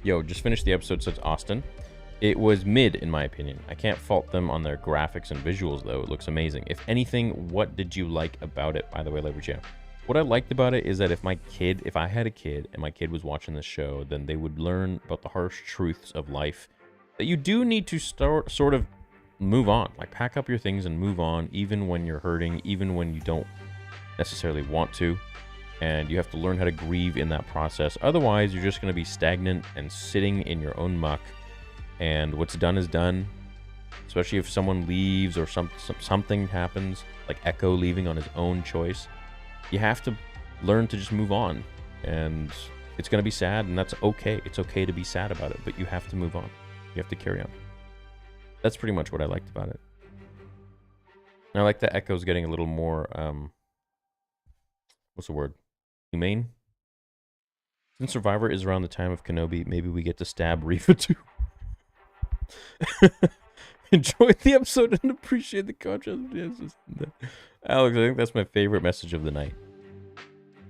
[SPEAKER 1] Yo, just finished the episode, says Austin. It was mid, in my opinion. I can't fault them on their graphics and visuals, though. It looks amazing. If anything, what did you like about it? By the way, Leverage Jam. What I liked about it is that if I had a kid and my kid was watching this show, then they would learn about the harsh truths of life. That you do need to sort of move on. Like, pack up your things and move on, even when you're hurting, even when you don't necessarily want to. And you have to learn how to grieve in that process. Otherwise, you're just going to be stagnant and sitting in your own muck. And what's done is done. especially if someone leaves or something happens, like Echo leaving on his own choice. You have to learn to just move on, and it's going to be sad, and that's okay. It's okay to be sad about it, but you have to move on. You have to carry on. That's pretty much what I liked about it. And I like that Echo's getting a little more, what's the word? Humane? Since Survivor is around the time of Kenobi, maybe we get to stab Riva too. Enjoyed the episode and appreciate the contrast. Alex, I think that's my favorite message of the night.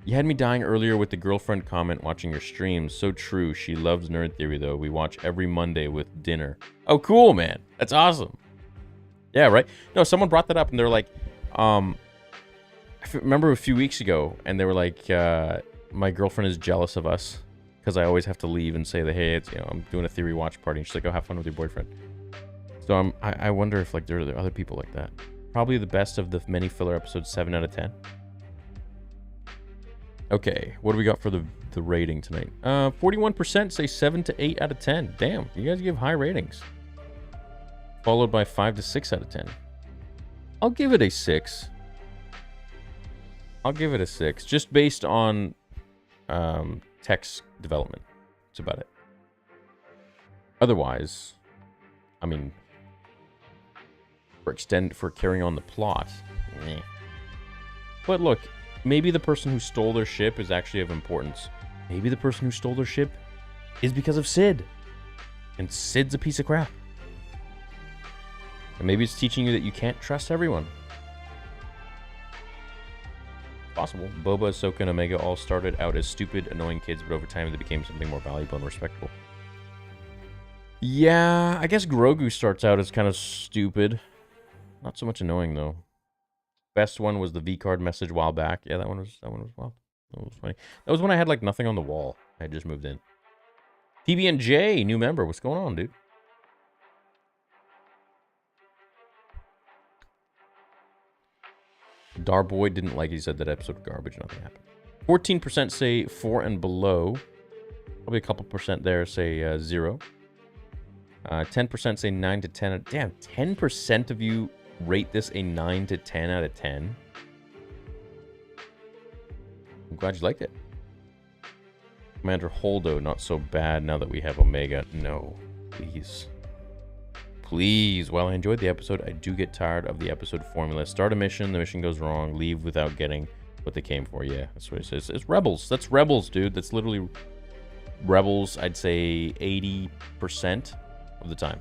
[SPEAKER 1] You had me dying earlier with the girlfriend comment watching your streams. So true. She loves Nerd Theory, though. We watch every Monday with dinner. Oh, cool, man. That's awesome. Yeah, right? No, someone brought that up, and they're like, I remember a few weeks ago, and they were like, my girlfriend is jealous of us because I always have to leave and say that, hey, it's, I'm doing a Theory watch party. And she's like, oh, have fun with your boyfriend. So I wonder if like there are other people like that. Probably the best of the many filler episodes, 7 out of 10. Okay, what do we got for the rating tonight? 41% say 7 to 8 out of 10. Damn, you guys give high ratings. Followed by 5 to 6 out of 10. I'll give it a 6. I'll give it a 6, just based on text development. That's about it. Otherwise, I mean, for carrying on the plot, meh. But look, maybe the person who stole their ship is actually of importance. Maybe the person who stole their ship is because of Sid. And Sid's a piece of crap. And maybe it's teaching you that you can't trust everyone. Possible. Boba, Ahsoka, and Omega all started out as stupid, annoying kids, but over time they became something more valuable and respectable. Yeah, I guess Grogu starts out as kind of stupid. Not so much annoying, though. Best one was the V-card message a while back. Yeah, that one was wild. That was funny. That was when I had like nothing on the wall. I had just moved in. TB&J, new member. What's going on, dude? Darboy didn't like it. He said that episode of garbage. Nothing happened. 14% say 4 and below. Probably a couple percent there say 0. 10% say 9 to 10. Damn, 10% of you rate this a 9 to 10 out of 10. I'm glad you liked it. Commander Holdo, not so bad now that we have Omega. No, please. Please. While I enjoyed the episode, I do get tired of the episode formula. Start a mission, the mission goes wrong, leave without getting what they came for. Yeah, that's what it says. It's Rebels. That's Rebels, dude. That's literally Rebels, I'd say 80% of the time.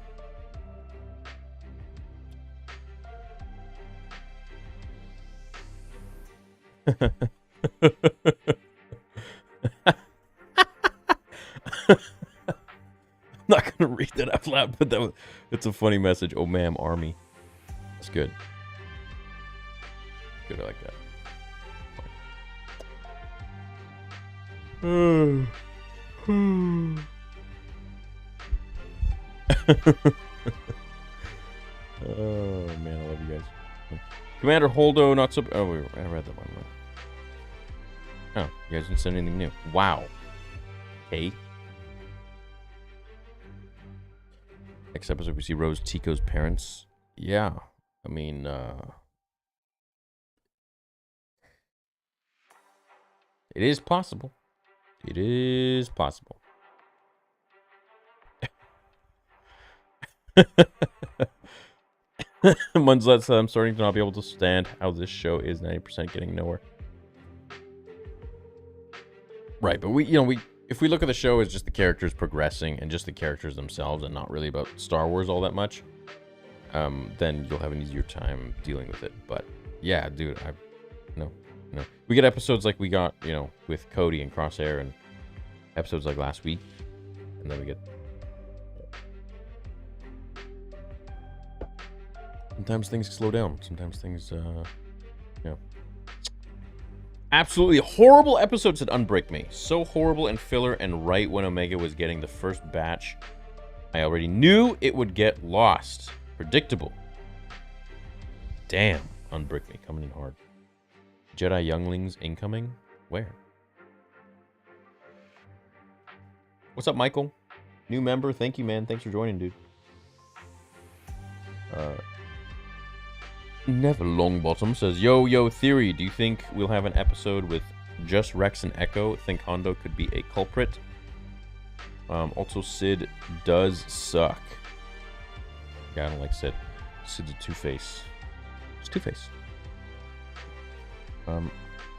[SPEAKER 1] I'm not gonna read that out loud, but it's a funny message. Oh, ma'am, army. That's good. Good, I like that. Oh man, I love you guys. Commander Holdo, not so. Oh, I read that one. Oh, you guys didn't send anything new. Wow. Okay. Next episode, we see Rose Tico's parents. Yeah, I mean, it is possible. It is possible. Munslet said, I'm starting to not be able to stand how this show is 90% getting nowhere. Right, but if we look at the show as just the characters progressing and just the characters themselves and not really about Star Wars all that much, then you'll have an easier time dealing with it. But yeah, dude, no. We get episodes like we got, with Cody and Crosshair, and episodes like last week, and then we get. Sometimes things slow down. Sometimes things, Absolutely horrible episode, said Unbreak Me. So horrible and filler, and right when Omega was getting the first batch, I already knew it would get lost. Predictable. Damn, Unbreak Me coming in hard. Jedi Younglings incoming? Where? What's up, Michael? New member. Thank you, man. Thanks for joining, dude. Never Longbottom says, Yo Theory, do you think we'll have an episode with just Rex and Echo? Think Hondo could be a culprit. Also, Sid does suck. Yeah, I don't like Sid. Sid's a Two-Face. It's Two-Face.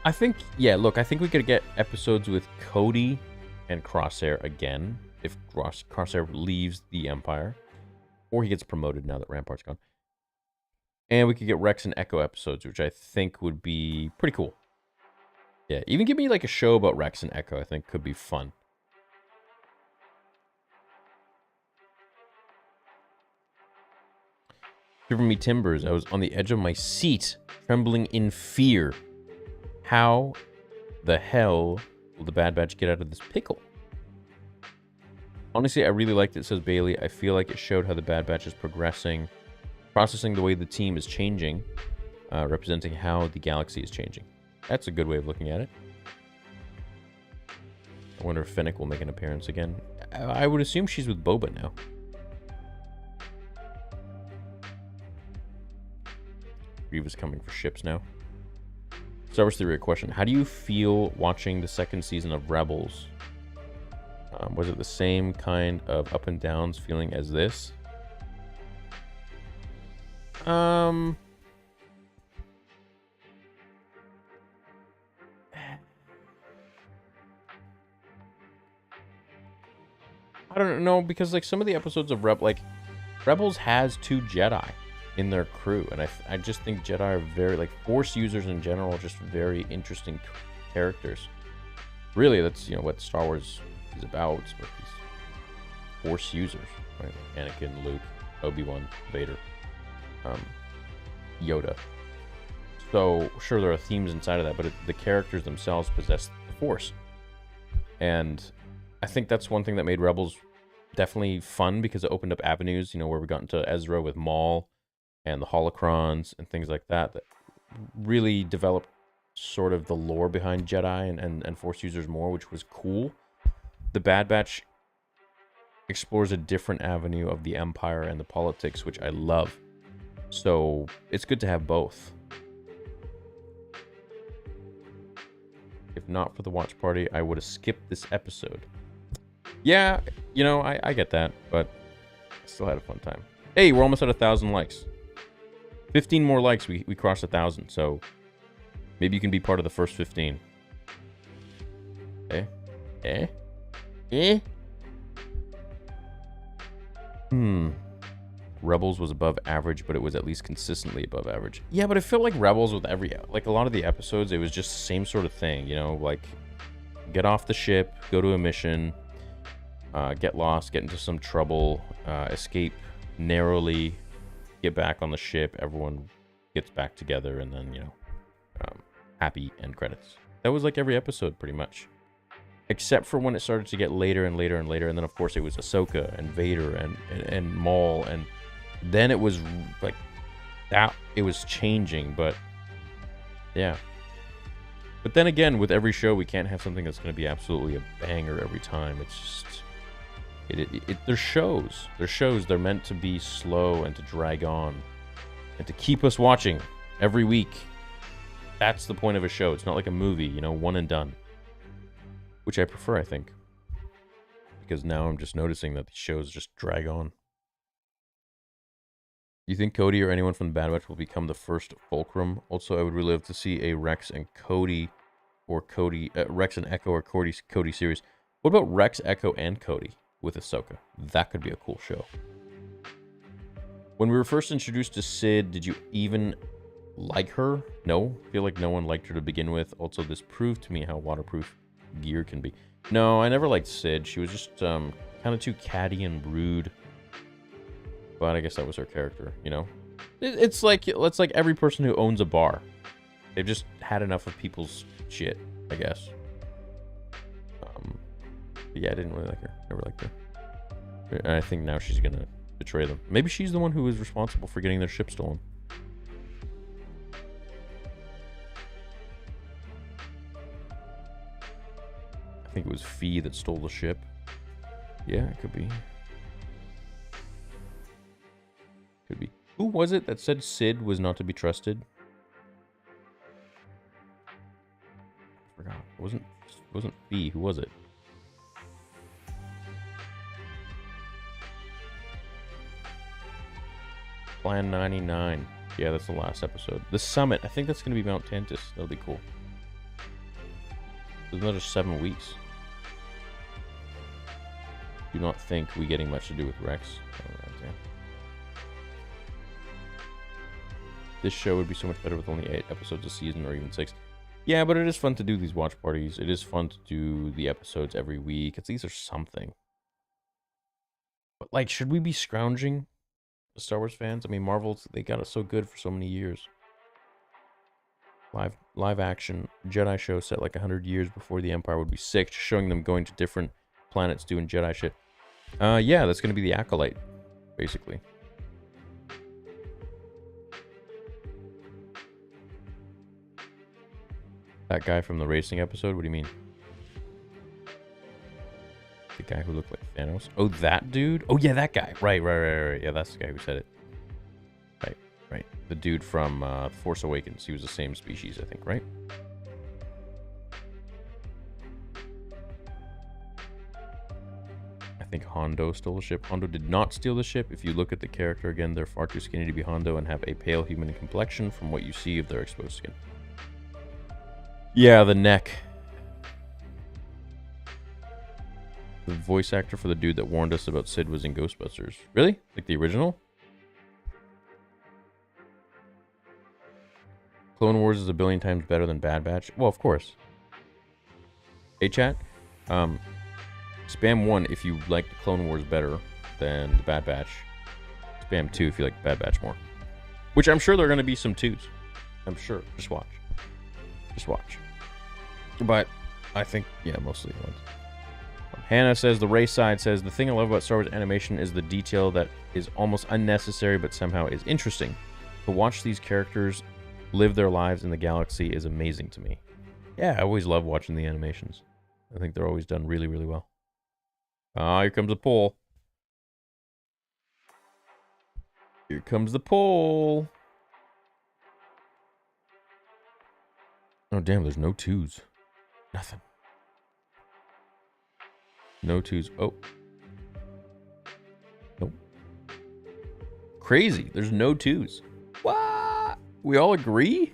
[SPEAKER 1] I think, yeah, look, I think we could get episodes with Cody and Crosshair again if Crosshair leaves the Empire. Or he gets promoted now that Rampart's gone. And we could get Rex and Echo episodes, which I think would be pretty cool. Yeah, even give me like a show about Rex and Echo, I think could be fun. Shiver me timbers, I was on the edge of my seat, trembling in fear. How the hell will the Bad Batch get out of this pickle? Honestly, I really liked it, says Bailey. I feel like it showed how the Bad Batch is progressing, processing the way the team is changing, representing how the galaxy is changing. That's a good way of looking at it. I wonder if Fennec will make an appearance again. I would assume she's with Boba now. Grievous coming for ships now. Star Wars Theory question. How do you feel watching the second season of Rebels? Was it the same kind of up and downs feeling as this? I don't know, because like some of the episodes of Rebels has 2 Jedi in their crew, and I just think Jedi are very, like, Force users in general are just very interesting characters. Really, that's, you know, what Star Wars is about, it's about these Force users, right? Anakin, Luke, Obi-Wan, Vader, Yoda. So sure, there are themes inside of that, but the characters themselves possess the Force, and I think that's one thing that made Rebels definitely fun, because it opened up avenues, you know, where we got into Ezra with Maul and the holocrons and things like that, that really developed sort of the lore behind Jedi and Force users more, which was cool. The Bad Batch explores a different avenue of the Empire and the politics, which I love. So it's good to have both. If not for the watch party, I would have skipped this episode. Yeah, you know, I get that, but I still had a fun time. Hey, we're almost at 1,000 likes. 15 more likes, we crossed 1,000, so maybe you can be part of the first 15. Rebels was above average, but it was at least consistently above average. Yeah, but I feel like Rebels with like a lot of the episodes, it was just the same sort of thing, you know, like get off the ship, go to a mission, get lost, get into some trouble, escape narrowly, get back on the ship, everyone gets back together, and then, you know, happy end credits. That was like every episode pretty much, except for when it started to get later and later and later, and then of course it was Ahsoka and Vader and Maul, and then it was like that, it was changing. But yeah, but then again, with every show we can't have something that's going to be absolutely a banger every time. It's just they're shows. They're meant to be slow and to drag on and to keep us watching every week. That's the point of a show. It's not like a movie, you know, one and done, which I prefer, I think, because now I'm just noticing that these shows just drag on. You think Cody or anyone from the Bad Batch will become the first Fulcrum? Also, I would really love to see a Rex and Cody, or Rex and Echo or Cody series. What about Rex, Echo, and Cody with Ahsoka? That could be a cool show. When we were first introduced to Sid, did you even like her? No, I feel like no one liked her to begin with. Also, this proved to me how waterproof gear can be. No, I never liked Sid. She was just kind of too catty and rude. But I guess that was her character, you know? It's like every person who owns a bar. They've just had enough of people's shit, I guess. But yeah, I didn't really like her. Never liked her. And I think now she's gonna betray them. Maybe she's the one who was responsible for getting their ship stolen. I think it was Fee that stole the ship. Yeah, it could be. Could be. Who was it that said Sid was not to be trusted? I forgot. It wasn't B. Who was it? Plan 99. Yeah, that's the last episode. The summit. I think that's going to be Mount Tantus. That'll be cool. There's another 7 weeks. Do not think we getting much to do with Rex. This show would be so much better with only 8 episodes a season, or even 6. Yeah, but it is fun to do these watch parties. It is fun to do the episodes every week. At least there's something. But, like, should we be scrounging the Star Wars fans? I mean, Marvel's, they got it so good for so many years. Live action Jedi show set like 100 years before the Empire would be sick, just showing them going to different planets doing Jedi shit. Yeah, that's going to be the Acolyte, basically. That guy from the racing episode? What do you mean? The guy who looked like Thanos? Oh, that dude? Oh, yeah, that guy. Right. Yeah, that's the guy who said it. Right. The dude from Force Awakens. He was the same species, I think, right? I think Hondo stole the ship. Hondo did not steal the ship. If you look at the character again, they're far too skinny to be Hondo and have a pale human complexion from what you see of their exposed skin. Yeah, the neck. The voice actor for the dude that warned us about Sid was in Ghostbusters. Really? Like the original? Clone Wars is a billion times better than Bad Batch. Well, of course. Hey, chat. Spam 1 if you like the Clone Wars better than the Bad Batch. Spam 2 if you like the Bad Batch more. Which I'm sure there are going to be some 2s. I'm sure. Just watch. But I think, yeah, mostly ones. Hannah says, the race side says, the thing I love about Star Wars animation is the detail that is almost unnecessary but somehow is interesting. To watch these characters live their lives in the galaxy is amazing to me. Yeah, I always love watching the animations. I think they're always done really, really well. Here comes the poll. Here comes the poll. Oh, damn, there's no 2s. Nothing. No 2s. Oh. Nope. Crazy. There's no 2s. What? We all agree?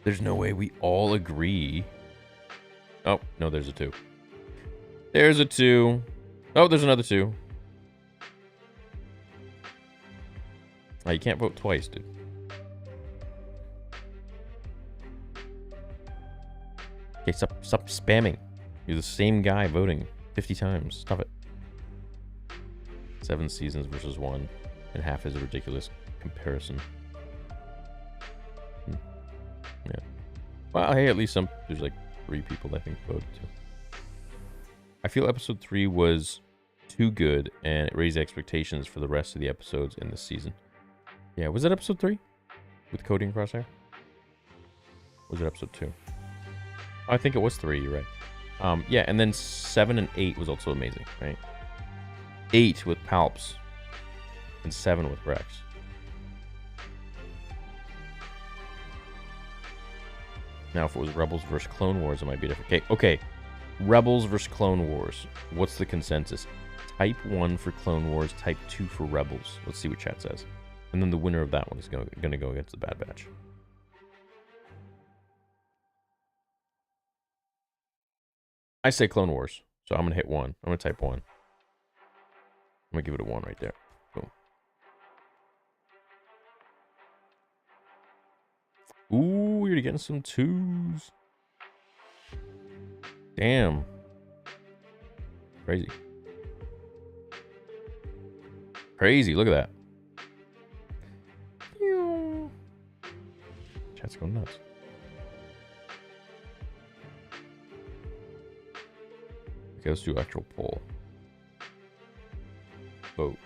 [SPEAKER 1] There's no way we all agree. Oh, no, there's a 2. There's a 2. Oh, there's another 2. Oh, you can't vote twice, dude. Okay, stop spamming. You're the same guy voting 50 times. Stop it. 7 seasons versus 1, and half is a ridiculous comparison. Yeah. Well, hey, at least there's like 3 people I think voted too. I feel episode 3 was too good, and it raised expectations for the rest of the episodes in this season. Yeah, was it episode 3? With Cody and Crosshair? Or was it episode 2? I think it was 3, you're right. Yeah, and then 7 and 8 was also amazing, right? 8 with Palps, and 7 with Rex. Now, if it was Rebels versus Clone Wars, it might be different. Okay. Rebels versus Clone Wars. What's the consensus? Type 1 for Clone Wars, Type 2 for Rebels. Let's see what chat says. And then the winner of that one is going to go against the Bad Batch. I say Clone Wars, so I'm going to hit 1. I'm going to type 1. I'm going to give it a 1 right there. Boom. Ooh, you're getting some 2s. Damn. Crazy. Crazy, look at that. Chat's going nuts. Okay, let's do actual poll. Vote.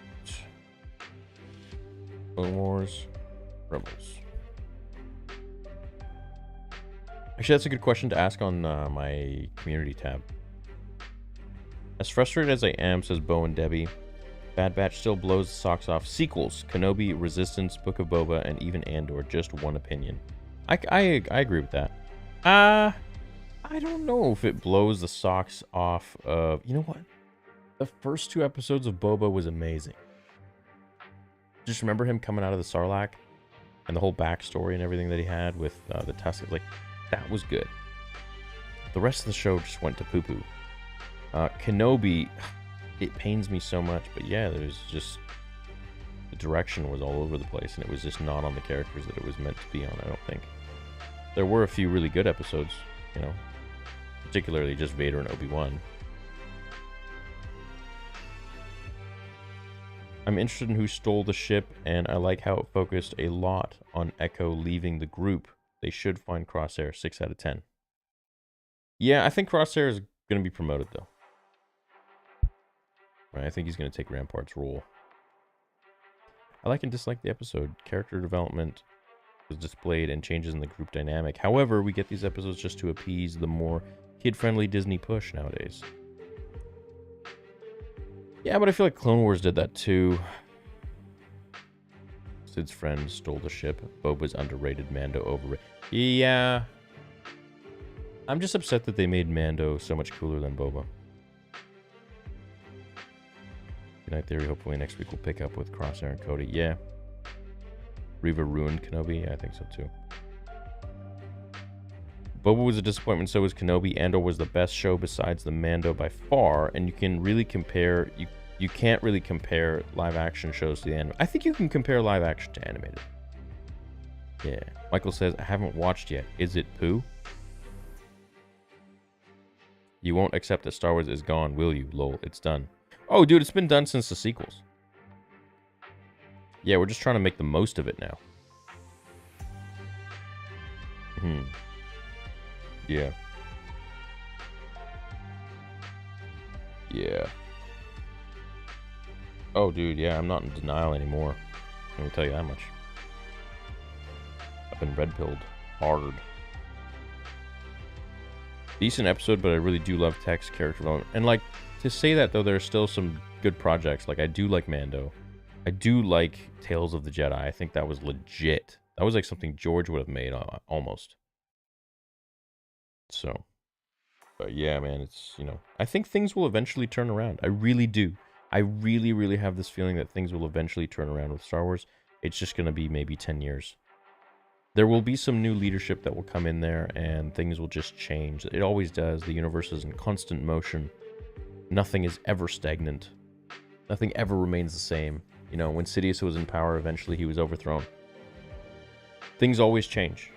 [SPEAKER 1] Clone Wars. Rebels. Actually, that's a good question to ask on my community tab. As frustrated as I am, says Bo and Debbie, Bad Batch still blows the socks off. Sequels, Kenobi, Resistance, Book of Boba, and even Andor. Just one opinion. I agree with that. I don't know if it blows the socks off of... You know what? The first 2 episodes of Boba was amazing. Just remember him coming out of the Sarlacc and the whole backstory and everything that he had with the Tusken. Like, that was good. The rest of the show just went to poo-poo. Kenobi, it pains me so much, but yeah, there's just... The direction was all over the place, and it was just not on the characters that it was meant to be on, I don't think. There were a few really good episodes, you know, particularly just Vader and Obi-Wan. I'm interested in who stole the ship, and I like how it focused a lot on Echo leaving the group. They should find Crosshair. 6 out of 10. Yeah, I think Crosshair is going to be promoted, though. Right, I think he's going to take Rampart's role. I like and dislike the episode. Character development was displayed and changes in the group dynamic. However, we get these episodes just to appease the more kid-friendly Disney push nowadays. Yeah, but I feel like Clone Wars did that too. Sid's friend stole the ship. Boba's underrated, Mando overrated. Yeah. I'm just upset that they made Mando so much cooler than Boba. Good night, Theory. Hopefully next week we'll pick up with Crosshair and Cody. Yeah. Reva ruined Kenobi? Yeah, I think so too. Boba was a disappointment, so was Kenobi. Andor was the best show besides the Mando by far, and you can really compare... You can't really compare live-action shows to the anime. I think you can compare live-action to animated. Yeah. Michael says, I haven't watched yet. Is it poo? You won't accept that Star Wars is gone, will you? Lol, it's done. Oh, dude, it's been done since the sequels. Yeah, we're just trying to make the most of it now. Yeah. Yeah. Oh, dude, yeah, I'm not in denial anymore. Let me tell you that much. I've been red-pilled hard. Decent episode, but I really do love text, character development. And, like, to say that, though, there are still some good projects. Like, I do like Mando. I do like Tales of the Jedi. I think that was legit. That was like something George would have made, almost. So, but yeah, man, it's, you know, I think things will eventually turn around. I really do. I really, really have this feeling that things will eventually turn around with Star Wars. It's just going to be maybe 10 years. There will be some new leadership that will come in there, and things will just change. It always does. The universe is in constant motion. Nothing is ever stagnant. Nothing ever remains the same. You know, when Sidious was in power, eventually he was overthrown. Things always change.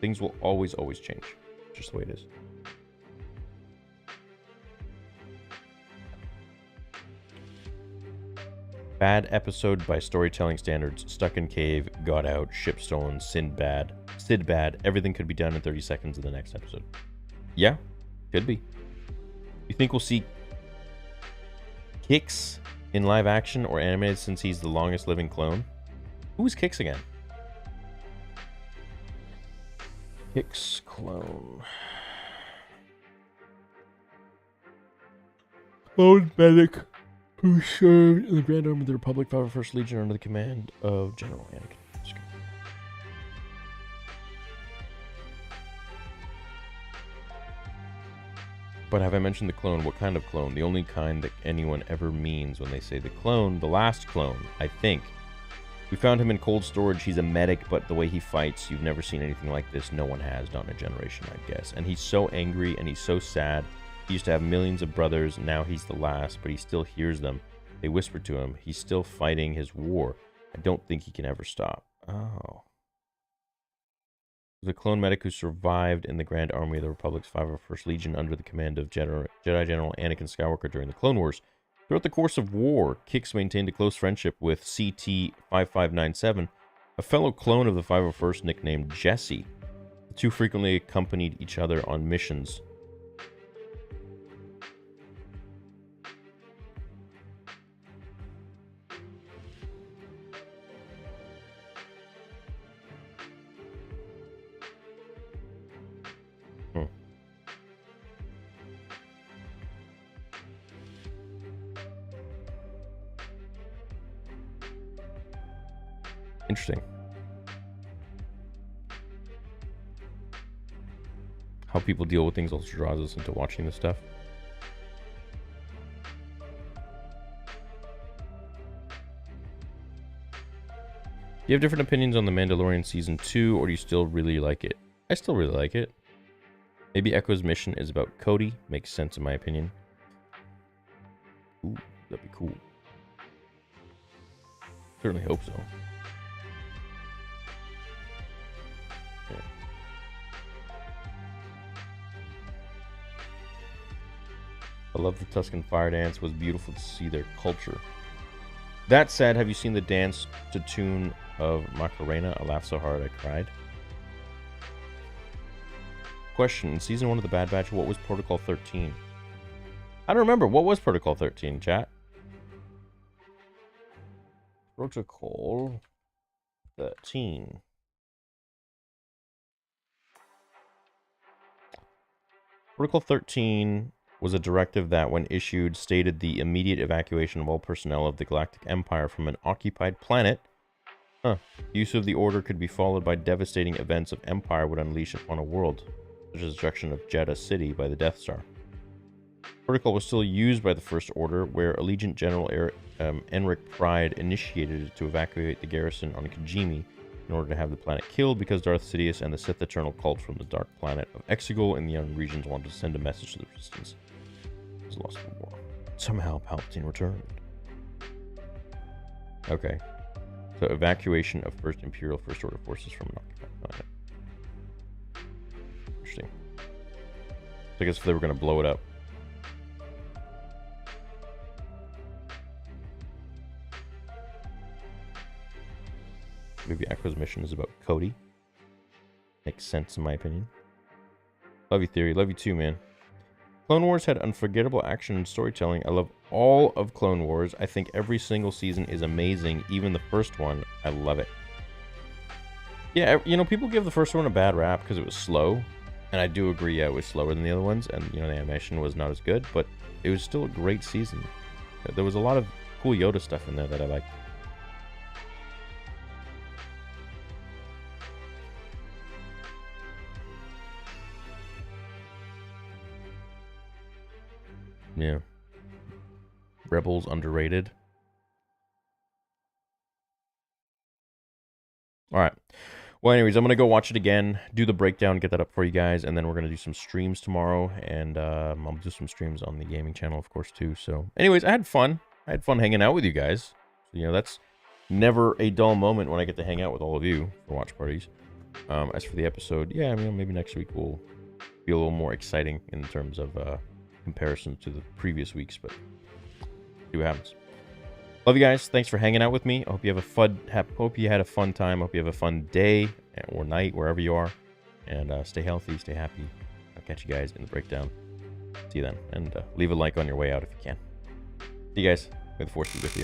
[SPEAKER 1] Things will always, always change. Just the way it is. Bad episode by storytelling standards. Stuck in cave, got out, ship stolen, Sid bad. Everything could be done in 30 seconds in the next episode. Yeah, could be. You think we'll see Kix in live action or animated since he's the longest living clone? Who is Kix again? Kix clone. Clone medic who served in the Grand Army of the Republic, 501st Legion under the command of General Anakin. But have I mentioned the clone? What kind of clone? The only kind that anyone ever means when they say the clone. The last clone, I think. We found him in cold storage. He's a medic, but the way he fights, you've never seen anything like this. No one has, not in a generation, I guess. And he's so angry and he's so sad. He used to have millions of brothers. Now he's the last, but he still hears them. They whisper to him. He's still fighting his war. I don't think he can ever stop. Oh. The clone medic who survived in the Grand Army of the Republic's 501st Legion under the command of Jedi General Anakin Skywalker during the Clone Wars. Throughout the course of war, Kix maintained a close friendship with CT-5597, a fellow clone of the 501st nicknamed Jesse. The two frequently accompanied each other on missions. Interesting. How people deal with things also draws us into watching this stuff. Do you have different opinions on The Mandalorian Season 2, or do you still really like it? I still really like it. Maybe Echo's mission is about Cody. Makes sense in my opinion. Ooh, that'd be cool. Certainly hope so. Yeah. I love the Tuscan fire dance. It was beautiful to see their culture. That said, have you seen the dance to tune of Macarena? I laughed so hard I cried. Question: in season 1 of the Bad Batch, what was Protocol 13? I don't remember. What was Protocol 13, chat? Protocol 13. Protocol 13 was a directive that, when issued, stated the immediate evacuation of all personnel of the Galactic Empire from an occupied planet. Use of the order could be followed by devastating events of Empire would unleash upon a world, such as the destruction of Jeddah City by the Death Star. Protocol was still used by the First Order, where Allegiant General Enric Pride initiated it to evacuate the garrison on Kijimi in order to have the planet killed, because Darth Sidious and the Sith Eternal cult from the dark planet of Exegol in the unknown regions wanted to send a message to the Resistance. It was lost in the war. Somehow Palpatine returned. Okay. So evacuation of First Imperial First Order forces from an occupied planet. Interesting. So I guess if they were going to blow it up. Maybe Echo's mission is about Cody. Makes sense in my opinion. Love you, Theory. Love you too, man. Clone Wars had unforgettable action and storytelling. I love all of Clone Wars. I think every single season is amazing. Even the first one, I love it. Yeah, you know, people give the first one a bad rap because it was slow. And I do agree, yeah, it was slower than the other ones. And, you know, the animation was not as good. But it was still a great season. There was a lot of cool Yoda stuff in there that I liked. Yeah. Rebels underrated. Alright. Well, anyways, I'm going to go watch it again, do the breakdown, get that up for you guys, and then we're going to do some streams tomorrow, and I'll do some streams on the gaming channel, of course, too. So, anyways, I had fun. I had fun hanging out with you guys. So, you know, that's never a dull moment when I get to hang out with all of you for watch parties. As for the episode, yeah, I mean, maybe next week will be a little more exciting in terms of comparison to the previous weeks, but see what happens. Love you guys. Thanks for hanging out with me. I hope you have a fun. Hope you had a fun time. Hope you have a fun day or night wherever you are, and stay healthy, stay happy. I'll catch you guys in the breakdown. See you then, and leave a like on your way out if you can. See you guys. May the Force be with you.